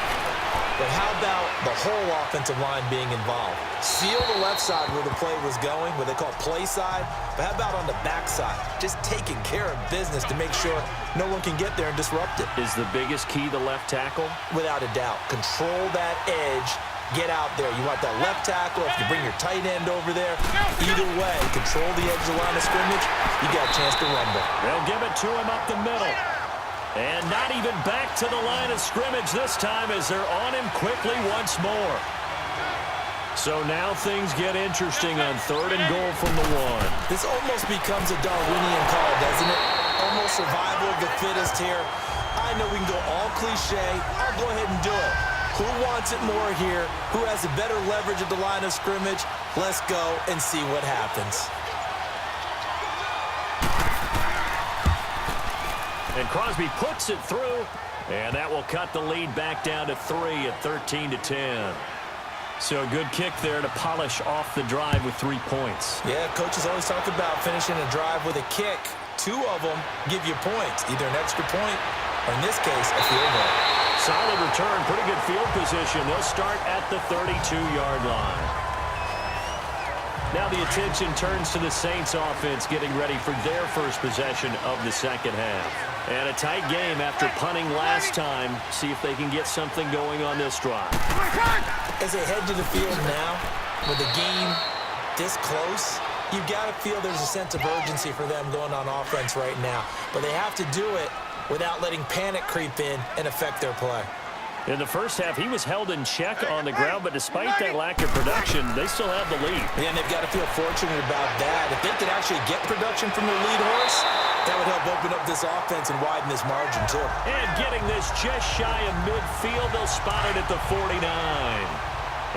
[SPEAKER 3] But how about the whole offensive line being involved? Seal the left side where the play was going, what they call play side, but how about on the back side? Just taking care of business to make sure no one can get there and disrupt it.
[SPEAKER 2] Is the biggest key the left tackle?
[SPEAKER 3] Without a doubt. Control that edge. Get out there. You want that left tackle. If you bring your tight end over there, either way, control the edge of the line of scrimmage, you got a chance to rumble.
[SPEAKER 2] They'll give it to him up the middle. And not even back to the line of scrimmage this time as they're on him quickly once more. So now things get interesting on 3rd and goal from the 1.
[SPEAKER 3] This almost becomes a Darwinian call, doesn't it? Almost survival of the fittest here. I know we can go all cliche. I'll go ahead and do it. Who wants it more here? Who has a better leverage at the line of scrimmage? Let's go and see what happens.
[SPEAKER 2] And Crosby puts it through, and that will cut the lead back down to 3 at 13-10. So a good kick there to polish off the drive with 3 points.
[SPEAKER 3] Yeah, coaches always talk about finishing a drive with a kick. 2 of them give you points, either an extra point or, in this case, a field goal.
[SPEAKER 2] Solid return, pretty good field position. They'll start at the 32-yard line. Now the attention turns to the Saints offense getting ready for their first possession of the second half. And a tight game after punting last time. See if they can get something going on this drive.
[SPEAKER 3] As they head to the field now, with the game this close, you've got to feel there's a sense of urgency for them going on offense right now. But they have to do it without letting panic creep in and affect their play.
[SPEAKER 2] In the first half, he was held in check on the ground, but despite that lack of production, they still have the lead.
[SPEAKER 3] Yeah, and they've got to feel fortunate about that. If they could actually get production from their lead horse, that would help open up this offense and widen this margin, too.
[SPEAKER 2] And getting this just shy of midfield, they'll spot it at the 49.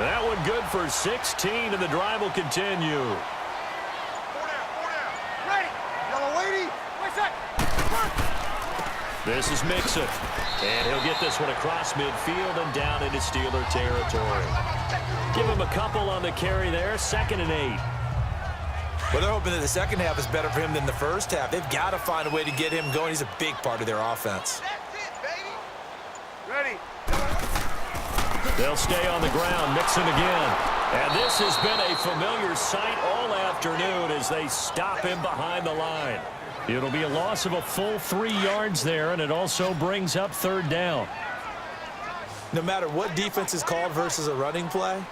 [SPEAKER 2] That one good for 16, and the drive will continue.
[SPEAKER 5] 4 down. Ready. Yellow lady. Wait a sec.
[SPEAKER 2] This is Mixon, and he'll get this one across midfield and down into Steeler territory. Give him a couple on the carry there, 2nd and 8.
[SPEAKER 3] Well, they're hoping that the second half is better for him than the first half. They've got to find a way to get him going. He's a big part of their offense.
[SPEAKER 5] That's it, baby. Ready.
[SPEAKER 2] They'll stay on the ground. Mixon again. And this has been a familiar sight all afternoon as they stop him behind the line. It'll be a loss of a full 3 yards there, and it also brings up 3rd down.
[SPEAKER 3] No matter what defense is called versus a running play,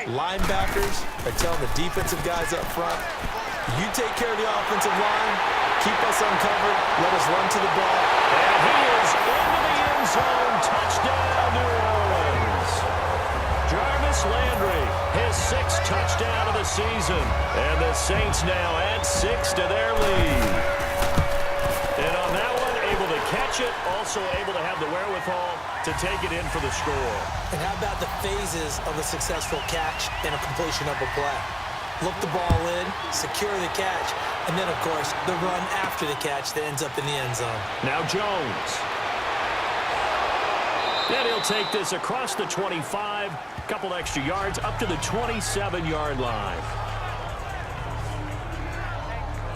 [SPEAKER 3] linebackers are telling the defensive guys up front, you take care of the offensive line, keep us uncovered, let us run to the ball.
[SPEAKER 2] And he is into the end zone. Touchdown, New Orleans. Jarvis Landry, his 6th touchdown of the season. And the Saints now add 6 to their lead. And on that one, able to catch it, also able to have the wherewithal to take it in for the score.
[SPEAKER 3] And how about the phases of a successful catch and a completion of a play? Look the ball in, secure the catch, and then, of course, the run after the catch that ends up in the end zone.
[SPEAKER 2] Now Jones. And he'll take this across the 25, couple extra yards, up to the 27-yard line.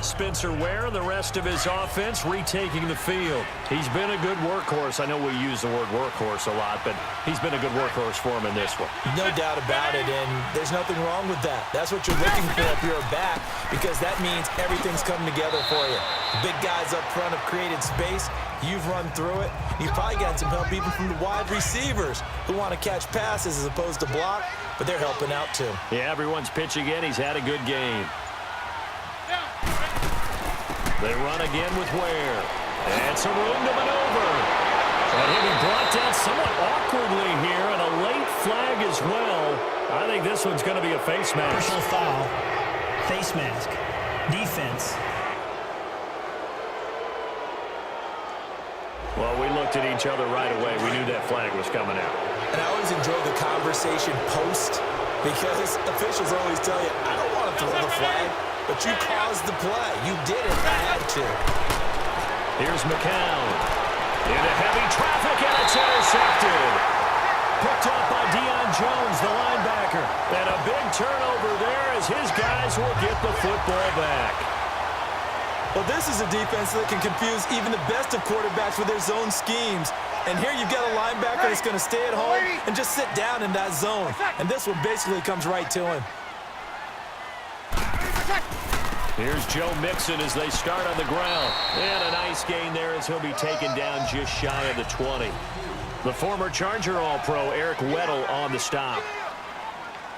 [SPEAKER 2] Spencer Ware and the rest of his offense retaking the field. He's been a good workhorse. I know we use the word workhorse a lot, but he's been a good workhorse for him in this one.
[SPEAKER 3] No doubt about it, and there's nothing wrong with that. That's what you're looking for if you're a back, because that means everything's coming together for you. The big guys up front have created space. You've run through it. You've probably gotten some help even from the wide receivers who want to catch passes as opposed to block, but they're helping out too.
[SPEAKER 2] Yeah, everyone's pitching in. He's had a good game. They run again with Ware. And some room to maneuver. And he'll be brought down somewhat awkwardly here, and a late flag as well. I think this one's going to be a face mask.
[SPEAKER 4] Personal foul. Face mask. Defense.
[SPEAKER 2] Well, we looked at each other right away. We knew that flag was coming out.
[SPEAKER 3] And I always enjoy the conversation post, because officials always tell you, I don't want to throw the flag, but you caused the play. You did it. I had to.
[SPEAKER 2] Here's McCown. Into heavy traffic, and it's intercepted. Picked up by Deion Jones, the linebacker. And a big turnover there as his guys will get the football back.
[SPEAKER 3] Well, this is a defense that can confuse even the best of quarterbacks with their zone schemes. And here you've got a linebacker that's going to stay at home and just sit down in that zone. And this one basically comes right to him.
[SPEAKER 2] Here's Joe Mixon as they start on the ground. And a nice gain there as he'll be taken down just shy of the 20. The former Charger All-Pro Eric Weddle on the stop.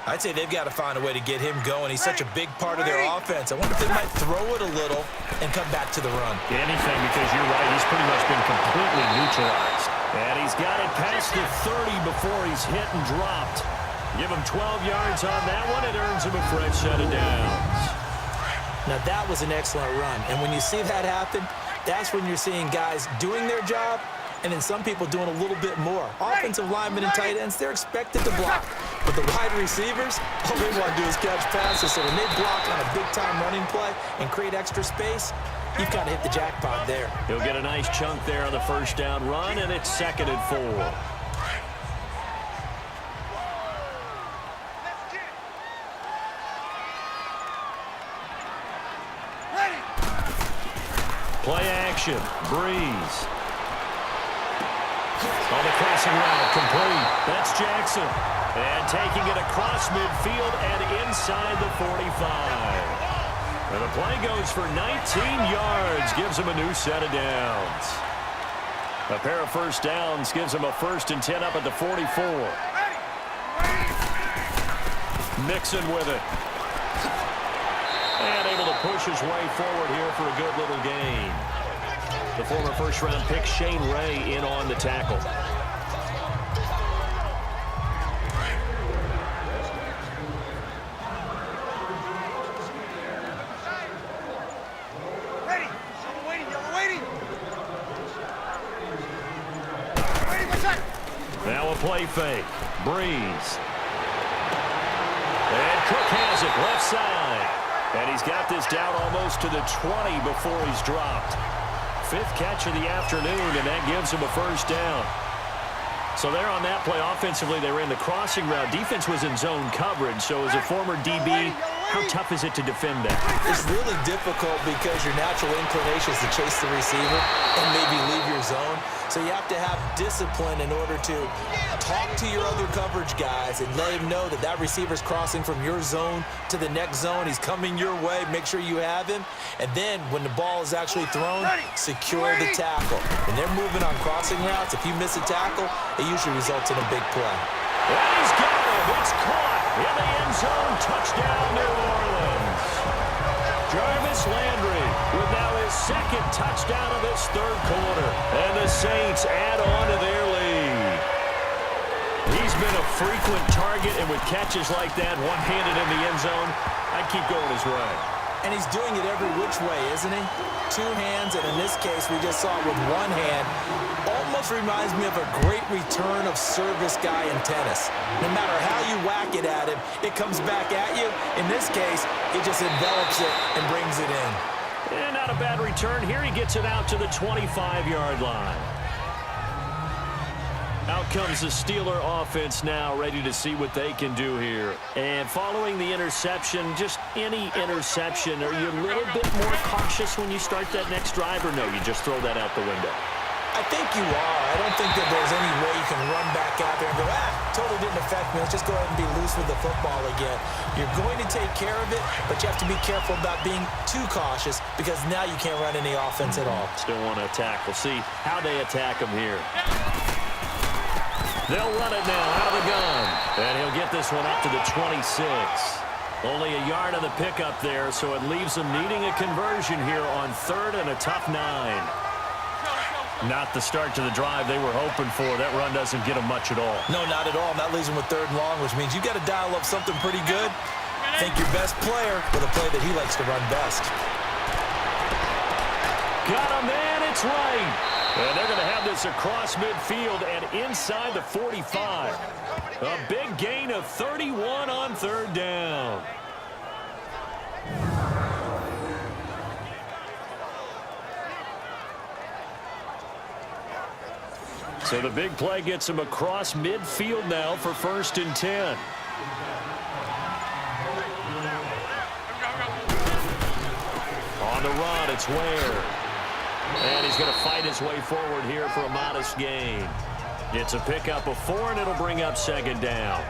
[SPEAKER 3] I'd say they've got to find a way to get him going. He's such a big part of their offense. I wonder if they might throw it a little and come back to the run.
[SPEAKER 2] Anything, because you're right, he's pretty much been completely neutralized. And he's got it past the 30 before he's hit and dropped. Give him 12 yards on that one. It earns him a fresh set of downs.
[SPEAKER 3] Now, that was an excellent run. And when you see that happen, that's when you're seeing guys doing their job and then some people doing a little bit more. Offensive linemen and tight ends, they're expected to block. But the wide receivers, all they want to do is catch passes. So when they block on a big-time running play and create extra space, you've got to hit the jackpot there.
[SPEAKER 2] He'll get a nice chunk there on the first down run, and it's 2nd and 4. Play action. Breeze. On the crossing route, complete. That's Jackson. And taking it across midfield and inside the 45. And the play goes for 19 yards. Gives him a new set of downs. A pair of first downs gives him a 1st and 10 up at the 44. Mixon with it. And able to push his way forward here for a good little gain. The former first-round pick, Shane Ray, in on the tackle.
[SPEAKER 5] Ready. Yellow waiting. Yellow waiting. Ready. What's that?
[SPEAKER 2] Now a play fake. Breeze. And Cook has it left side. And he's got this down almost to the 20 before he's dropped. 5th catch of the afternoon, and that gives him a first down. So there on that play, offensively, they ran the crossing route. Defense was in zone coverage, so as a former DB, How tough is it to defend that?
[SPEAKER 3] It's really difficult because your natural inclination is to chase the receiver and maybe leave your zone. So you have to have discipline in order to talk to your other coverage guys and let him know that that receiver's crossing from your zone to the next zone. He's coming your way. Make sure you have him. And then when the ball is actually thrown, secure the tackle. When they're moving on crossing routes, if you miss a tackle, it usually results in a big play.
[SPEAKER 2] And he's got it. It's caught in the end zone. Touchdown, New Orleans. Jarvis Landry with now his second touchdown of this third quarter. And the Saints add on to their lead. He's been a frequent target, and with catches like that, one-handed in the end zone, I'd keep going his way.
[SPEAKER 3] And he's doing it every which way, isn't he? Two hands, and in this case, we just saw it with one hand. Almost reminds me of a great return of service guy in tennis. No matter how you whack it at him, it comes back at you. In this case, he just envelops it and brings it in.
[SPEAKER 2] And not a bad return here. He gets it out to the 25-yard line. Out comes the Steeler offense now, ready to see what they can do here. And following the interception, just any interception, are you a little bit more cautious when you start that next drive, or no, you just throw that out the window?
[SPEAKER 3] I think you are. I don't think that there's any way you can run back out there and go, totally didn't affect me. Let's just go ahead and be loose with the football again. You're going to take care of it, but you have to be careful about being too cautious because now you can't run any offense at all.
[SPEAKER 2] Still want to attack. We'll see how they attack him here. They'll run it now out of the gun. And he'll get this one up to the 26. Only a yard of the pickup there, so it leaves them needing a conversion here on third and a tough 9. Not the start to the drive they were hoping for. That run doesn't get them much at all.
[SPEAKER 3] No, not at all. That leaves them with third and long, which means you got to dial up something pretty good. Think your best player with a play that he likes to run best.
[SPEAKER 2] Got a man, it's right. And they're going to have this across midfield and inside the 45. A big gain of 31 on third down. So the big play gets him across midfield now for 1st and 10. On the run, it's Ware. And he's going to fight his way forward here for a modest gain. It's a pickup of 4, and it'll bring up 2nd down.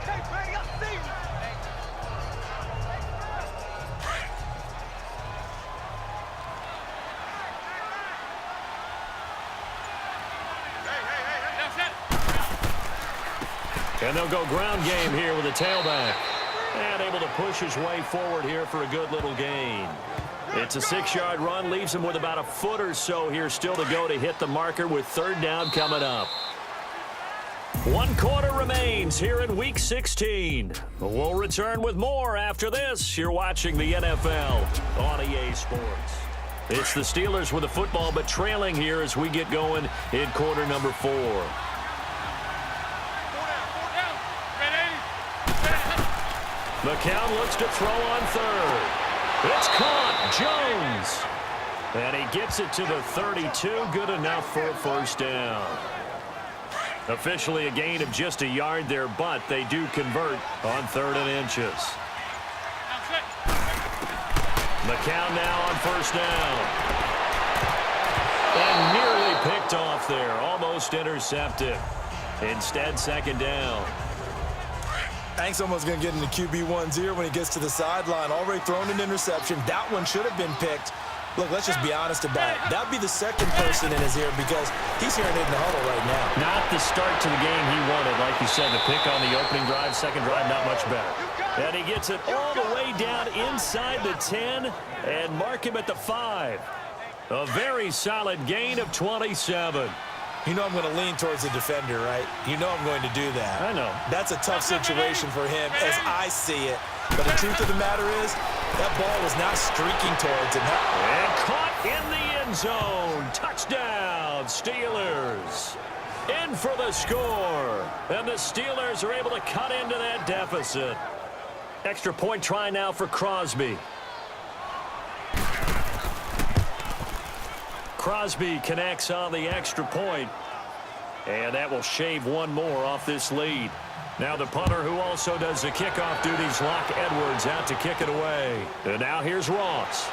[SPEAKER 2] And they'll go ground game here with a tailback. And able to push his way forward here for a good little gain. It's a 6-yard run, leaves him with about a foot or so here still to go to hit the marker with third down coming up. 1 quarter remains here in Week 16. We'll return with more after this. You're watching the NFL on EA Sports. It's the Steelers with the football, but trailing here as we get going in quarter number 4. McCown looks to throw on third. It's caught. Jones. And he gets it to the 32. Good enough for a first down. Officially a gain of just a yard there, but they do convert on 3rd and inches. McCown now on first down. And nearly picked off there. Almost intercepted. Instead, 2nd down.
[SPEAKER 3] Hank's almost going to get into QB1's ear when he gets to the sideline. Already thrown an interception. That one should have been picked. Look, let's just be honest about it. That'd be the second person in his ear because he's hearing it in the huddle right now.
[SPEAKER 2] Not the start to the game he wanted. Like you said, the pick on the opening drive, second drive, not much better. And he gets it all the way down inside the 10 and mark him at the 5. A very solid gain of 27.
[SPEAKER 3] You know I'm going to lean towards the defender, right? You know I'm going to do that.
[SPEAKER 2] I know.
[SPEAKER 3] That's a tough situation for him as I see it. But the truth of the matter is, that ball was not streaking towards him.
[SPEAKER 2] And caught in the end zone. Touchdown, Steelers. In for the score. And the Steelers are able to cut into that deficit. Extra point try now for Crosby. Crosby connects on the extra point. And that will shave one more off this lead. Now the punter who also does the kickoff duties, Locke Edwards, out to kick it away. And now here's Ross.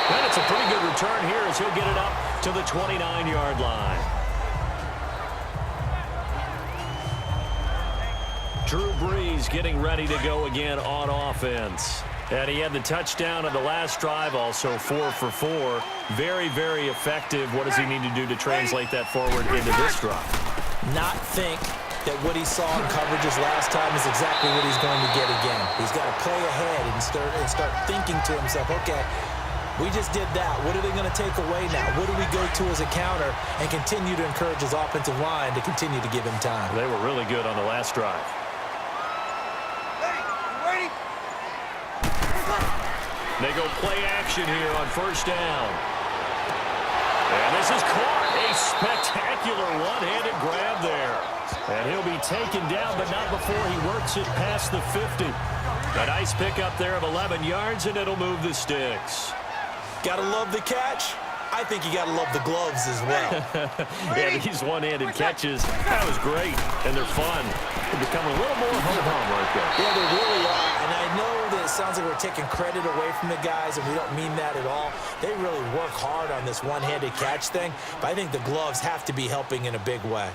[SPEAKER 2] And it's a pretty good return here as he'll get it up to the 29-yard line. Drew Brees getting ready to go again on offense. And he had the touchdown on the last drive, also 4 for 4. Very, very effective. What does he need to do to translate that forward into this drive?
[SPEAKER 3] Not think that what he saw in coverages last time is exactly what he's going to get again. He's got to play ahead and start thinking to himself, okay, we just did that. What are they going to take away now? What do we go to as a counter? And continue to encourage his offensive line to continue to give him time.
[SPEAKER 2] They were really good on the last drive. They go play action here on first down. And this is caught. A spectacular one-handed grab there. And he'll be taken down, but not before he works it past the 50. A nice pickup there of 11 yards, and it'll move the sticks.
[SPEAKER 3] Gotta love the catch. I think you gotta love the gloves as well.
[SPEAKER 2] Yeah, these one-handed catches, that was great, and they're fun. They become a little more ho-hum right there.
[SPEAKER 3] Yeah, they really are. And I know that it sounds like we're taking credit away from the guys, and we don't mean that at all. They really work hard on this one-handed catch thing, but I think the gloves have to be helping in a big way.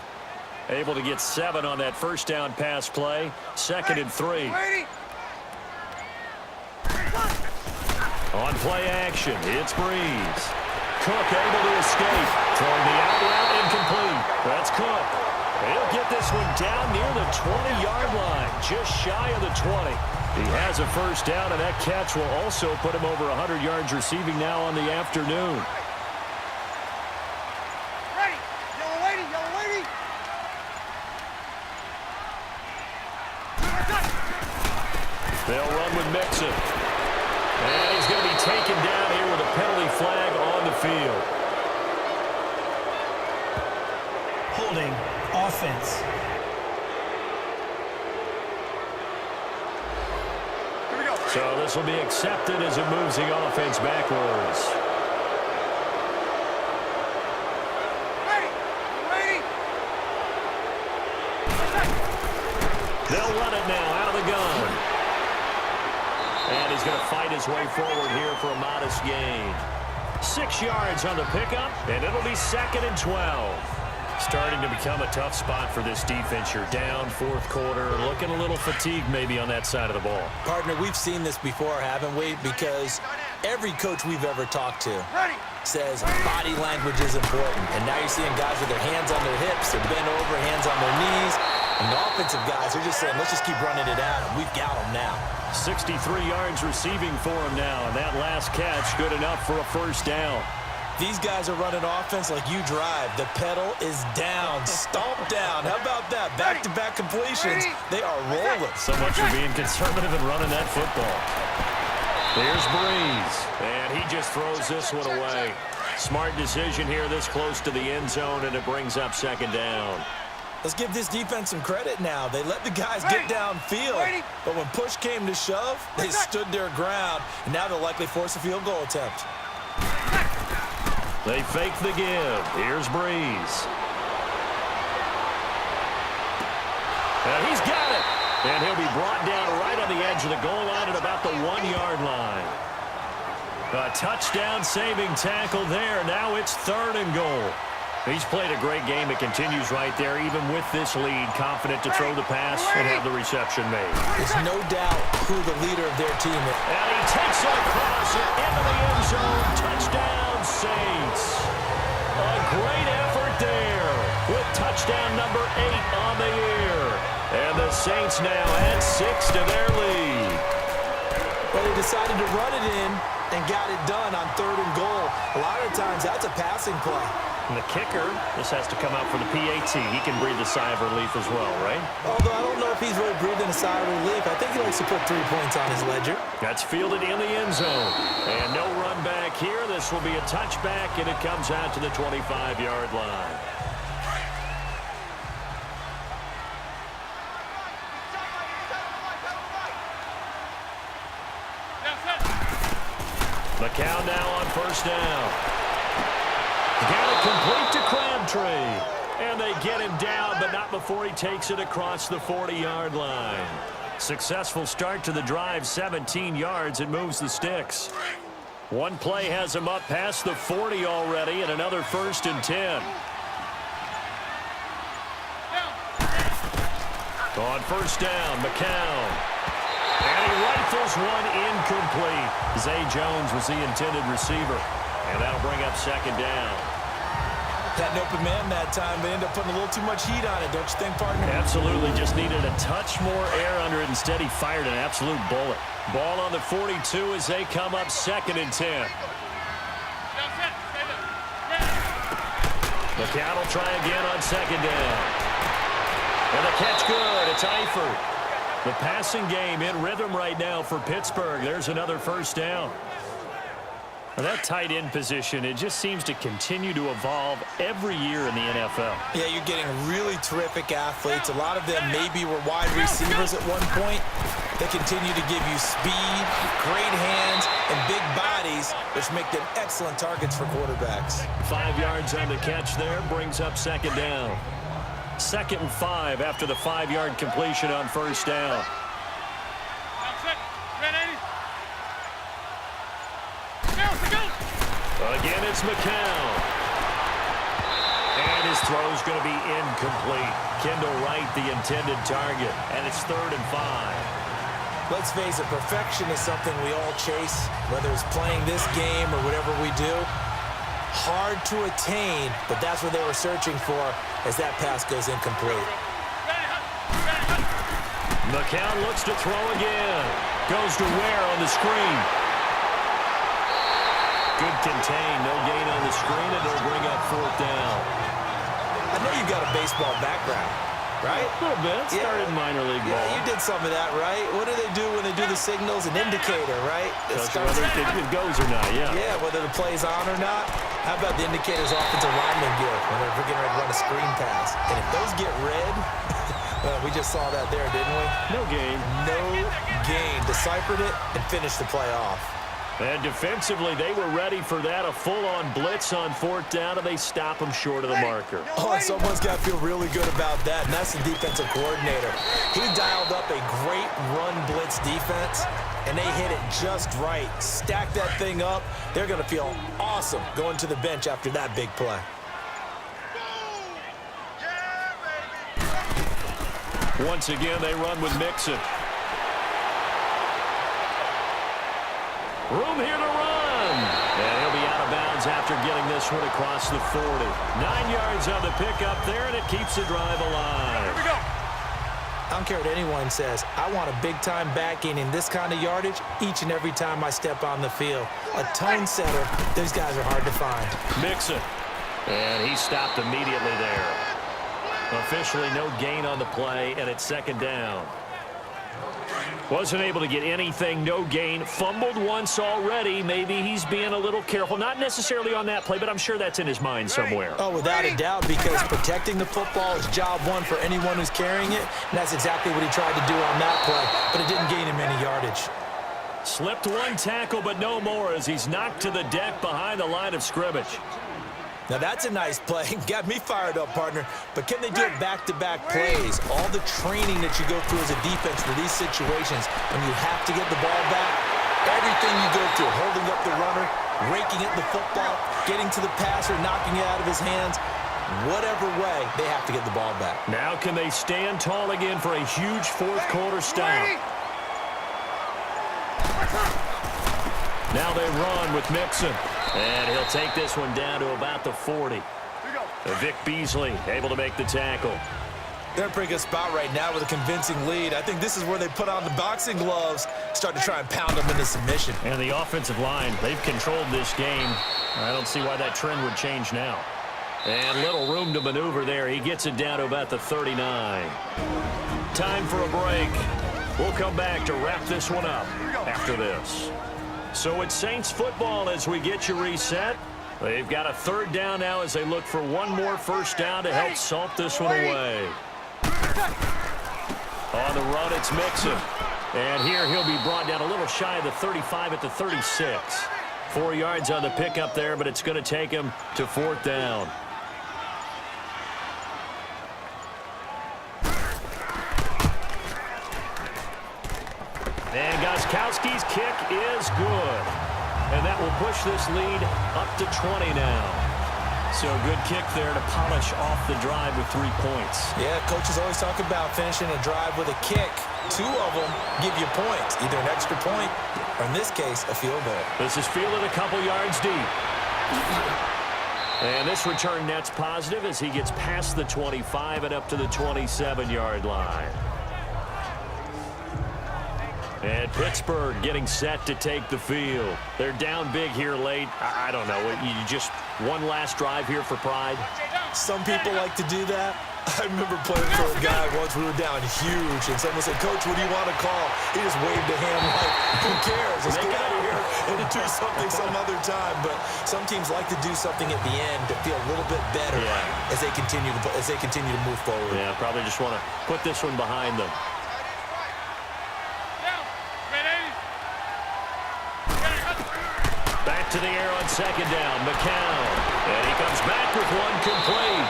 [SPEAKER 2] Able to get 7 on that first down pass play. 2nd and 3. On play action, it's Brees. Cook able to escape. Throwing the out route incomplete. That's Cook. He'll get this one down near the 20-yard line, just shy of the 20. He has a first down, and that catch will also put him over 100 yards receiving now on the afternoon.
[SPEAKER 5] Ready. Yellow lady, yellow lady.
[SPEAKER 2] They'll run with Mixon. And he's going to be taken down here with a penalty flag on the field.
[SPEAKER 4] Holding offense.
[SPEAKER 5] Here we go.
[SPEAKER 2] So this will be accepted as it moves the offense backwards.
[SPEAKER 5] Ready.
[SPEAKER 2] They'll run it now out of the gun. And he's going to fight his way forward here for a modest gain. 6 yards on the pickup, and it'll be 2nd and 12. Starting to become a tough spot for this defense. You're down 4th quarter, looking a little fatigued maybe on that side of the ball.
[SPEAKER 3] Partner, we've seen this before, haven't we? Because every coach we've ever talked to says body language is important. And now you're seeing guys with their hands on their hips, they're bent over, hands on their knees. And the offensive guys are just saying, let's just keep running it at them. We've got them now.
[SPEAKER 2] 63 yards receiving for him now, and that last catch good enough for a first down.
[SPEAKER 3] These guys are running offense like you drive. The pedal is down, stomp down. How about that? Back-to-back completions. They are rolling.
[SPEAKER 2] So much for being conservative and running that football. There's Brees, and he just throws this one away. Smart decision here this close to the end zone, and it brings up 2nd down.
[SPEAKER 3] Let's give this defense some credit now. They let the guys get downfield, but when push came to shove, they stood their ground, and now they'll likely force a field goal attempt.
[SPEAKER 2] They fake the give. Here's Brees. And he's got it. And he'll be brought down right on the edge of the goal line at about the 1-yard line. A touchdown-saving tackle there. Now it's 3rd and goal. He's played a great game. It continues right there, even with this lead. Confident to throw the pass and have the reception made.
[SPEAKER 3] There's no doubt who the leader of their team is.
[SPEAKER 2] And he takes it across and into the end zone. Touchdown, Saints. A great effort there with touchdown number 8 on the year. And the Saints now add 6 to their lead.
[SPEAKER 3] Well, they decided to run it in and got it done on 3rd and goal. A lot of times, that's a passing play.
[SPEAKER 2] And the kicker, this has to come out for the PAT. He can breathe a sigh of relief as well, right?
[SPEAKER 3] Although I don't know if he's really breathing a sigh of relief. I think he likes to put 3 points on his ledger.
[SPEAKER 2] That's fielded in the end zone. And no run back here. This will be a touchback, and it comes out to the 25-yard line. McCown now on first down. Got it complete to Crabtree. And they get him down, but not before he takes it across the 40-yard line. Successful start to the drive, 17 yards. It moves the sticks. One play has him up past the 40 already, and another 1st and 10. On 1st down, McCown. And he rifles one incomplete. Zay Jones was the intended receiver. And that'll bring up 2nd down.
[SPEAKER 3] Had an open man that time, but ended up putting a little too much heat on it, don't you think, partner?
[SPEAKER 2] Absolutely. Just needed a touch more air under it. Instead, he fired an absolute bullet. Ball on the 42 as they come up 2nd and 10. McCown will try again on 2nd down. And the catch good. It's Eifert. The passing game in rhythm right now for Pittsburgh. There's another 1st down. Well, that tight end position, it just seems to continue to evolve every year in the NFL.
[SPEAKER 3] Yeah, you're getting really terrific athletes. A lot of them maybe were wide receivers at one point. They continue to give you speed, great hands, and big bodies, which make them excellent targets for quarterbacks.
[SPEAKER 2] 5 yards on the catch there, brings up 2nd down. 2nd and 5 after the 5-yard completion on 1st down. Again, it's McCown. And his throw's going to be incomplete. Kendall Wright, the intended target. And it's 3rd and 5.
[SPEAKER 3] Let's face it, perfection is something we all chase, whether it's playing this game or whatever we do. Hard to attain, but that's what they were searching for as that pass goes incomplete.
[SPEAKER 2] McCown looks to throw again. Goes to Ware on the screen. Good contain, no gain on the screen, and it'll bring up 4th down.
[SPEAKER 3] I know you got a baseball background, right?
[SPEAKER 2] A little bit. Started in minor league ball.
[SPEAKER 3] Yeah, you did some of that, right? What do they do when they do the signals? An indicator, right?
[SPEAKER 2] Whether it goes or not, yeah.
[SPEAKER 3] Yeah, whether the play's on or not. How about the indicators offensive linemen give when they're getting ready to run a screen pass? And if those get red, we just saw that there, didn't we?
[SPEAKER 2] No gain.
[SPEAKER 3] No gain. Deciphered it and finished the play off.
[SPEAKER 2] And defensively, they were ready for that. A full-on blitz on 4th down, and they stop him short of the marker.
[SPEAKER 3] Oh, and someone's got to feel really good about that, and that's the defensive coordinator. He dialed up a great run blitz defense, and they hit it just right. Stack that thing up. They're going to feel awesome going to the bench after that big play.
[SPEAKER 2] Once again, they run with Mixon. Room here to run. And he'll be out of bounds after getting this one across the 40. 9 yards on the pickup there, and it keeps the drive alive.
[SPEAKER 5] Here we go.
[SPEAKER 3] I don't care what anyone says. I want a big-time backing in this kind of yardage each and every time I step on the field. A tone setter, those guys are hard to find.
[SPEAKER 2] Mixon. And he stopped immediately there. Officially no gain on the play, and it's 2nd down. Wasn't able to get anything, no gain. Fumbled once already. Maybe he's being a little careful. Not necessarily on that play, but I'm sure that's in his mind somewhere.
[SPEAKER 3] Oh, without a doubt, because protecting the football is job one for anyone who's carrying it, and that's exactly what he tried to do on that play, but it didn't gain him any yardage.
[SPEAKER 2] Slipped one tackle, but no more as he's knocked to the deck behind the line of scrimmage.
[SPEAKER 3] Now, that's a nice play. Got me fired up, partner. But can they do it back-to-back plays? All the training that you go through as a defense for these situations, when you have to get the ball back, everything you go through, holding up the runner, raking at the football, getting to the passer, knocking it out of his hands, whatever way, they have to get the ball back.
[SPEAKER 2] Now can they stand tall again for a huge fourth-quarter stop? Now they run with Mixon. And he'll take this one down to about the 40. Vic Beasley able to make the tackle.
[SPEAKER 3] They're in a pretty good spot right now with a convincing lead. I think this is where they put on the boxing gloves, start to try and pound them into submission.
[SPEAKER 2] And the offensive line, they've controlled this game. I don't see why that trend would change now. And little room to maneuver there. He gets it down to about the 39. Time for a break. We'll come back to wrap this one up after this. So it's Saints football as we get you reset. They've got a 3rd down now as they look for one more 1st down to help salt this one away. On the run, it's Mixon. And here he'll be brought down a little shy of the 35 at the 36. 4 yards on the pickup there, but it's going to take him to 4th down. And Gostkowski's kick is good. And that will push this lead up to 20 now. So good kick there to polish off the drive with 3 points.
[SPEAKER 3] Yeah, coaches always talk about finishing a drive with a kick. 2 of them give you points, either an extra point or, in this case, a field goal.
[SPEAKER 2] This is fielded a couple yards deep. And this return net's positive as he gets past the 25 and up to the 27-yard line. And Pittsburgh getting set to take the field. They're down big here late. I don't know. You just one last drive here for pride?
[SPEAKER 3] Some people like to do that. I remember playing for a guy once. We were down huge, and someone said, "Coach, what do you want to call?" He just waved a hand like, "Who cares? Let's get out of here and do something some other time." But some teams like to do something at the end to feel a little bit better as they continue to move forward.
[SPEAKER 2] Yeah, probably just want to put this one behind them. Back to the air on second down, McCown. And he comes back with one complete.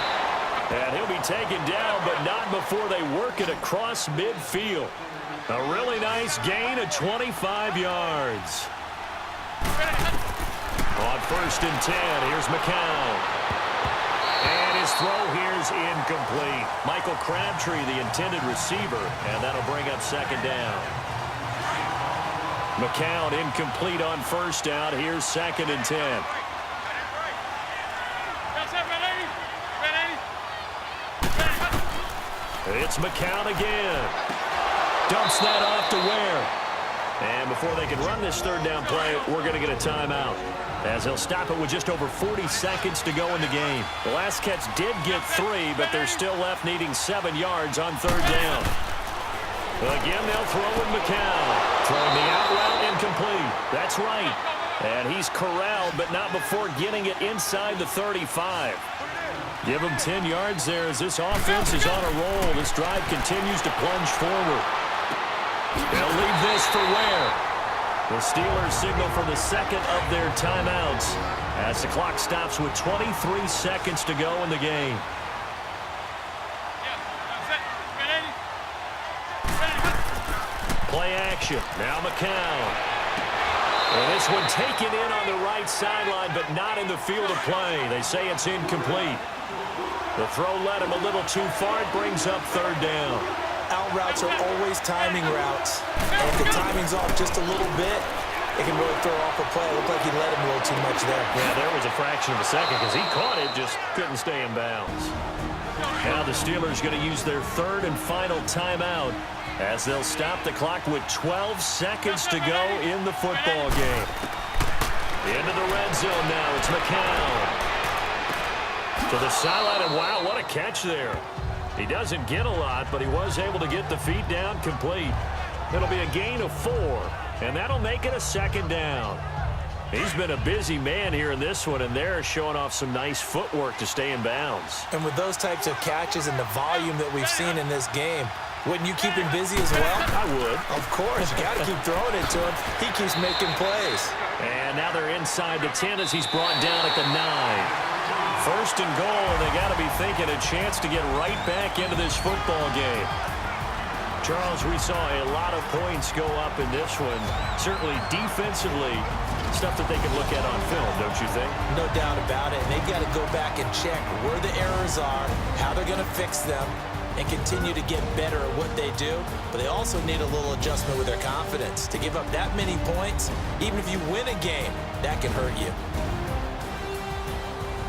[SPEAKER 2] And he'll be taken down, but not before they work it across midfield. A really nice gain of 25 yards. On 1st and 10, here's McCown. And his throw here is incomplete. Michael Crabtree, the intended receiver, and that'll bring up second down. McCown incomplete on 1st down. Here's 2nd and 10. It's McCown again. Dumps that off to Ware. And before they can run this 3rd down play, we're going to get a timeout, as they'll stop it with just over 40 seconds to go in the game. The last catch did get 3, but they're still left needing 7 yards on 3rd down. Again, they'll throw with McCown. Throwing the out route incomplete. That's right. And he's corralled, but not before getting it inside the 35. Give him 10 yards there as this offense is on a roll. This drive continues to plunge forward. They'll leave this for Ware. The Steelers signal for the 2nd of their timeouts as the clock stops with 23 seconds to go in the game. Play action. Now McCown. And this one taken in on the right sideline, but not in the field of play. They say it's incomplete. The throw led him a little too far. It brings up 3rd down.
[SPEAKER 3] Out routes are always timing routes. And if the timing's off just a little bit, it can really throw off a play. It looked like he let him a little too much there.
[SPEAKER 2] Yeah, there was a fraction of a second because he caught it, just couldn't stay in bounds. Now the Steelers going to use their 3rd and final timeout as they'll stop the clock with 12 seconds to go in the football game. Into the red zone now. It's McCown. To the sideline, and wow, what a catch there. He doesn't get a lot, but he was able to get the feet down complete. It'll be a gain of 4, and that'll make it a 2nd down. He's been a busy man here in this one, and they're showing off some nice footwork to stay in bounds.
[SPEAKER 3] And with those types of catches and the volume that we've seen in this game, wouldn't you keep him busy as well?
[SPEAKER 2] I would.
[SPEAKER 3] Of course. You got to keep throwing it to him. He keeps making plays.
[SPEAKER 2] And now they're inside the 10 as he's brought down at the 9. 1st and goal, and they got to be thinking a chance to get right back into this football game. Charles, we saw a lot of points go up in this one. Certainly defensively, stuff that they can look at on film, don't you think?
[SPEAKER 3] No doubt about it. And they've got to go back and check where the errors are, how they're going to fix them, and continue to get better at what they do. But they also need a little adjustment with their confidence. To give up that many points, even if you win a game, that can hurt you.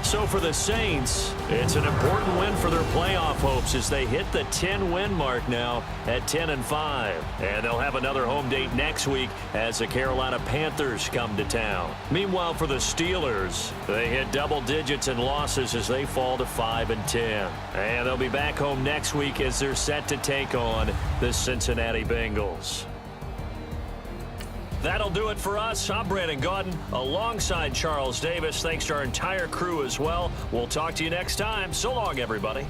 [SPEAKER 2] So for the Saints, it's an important win for their playoff hopes as they hit the 10-win mark now at 10-5. And they'll have another home date next week as the Carolina Panthers come to town. Meanwhile, for the Steelers, they hit double digits in losses as they fall to 5-10. And they'll be back home next week as they're set to take on the Cincinnati Bengals. That'll do it for us. I'm Brandon Gaudin alongside Charles Davis. Thanks to our entire crew as well. We'll talk to you next time. So long, everybody.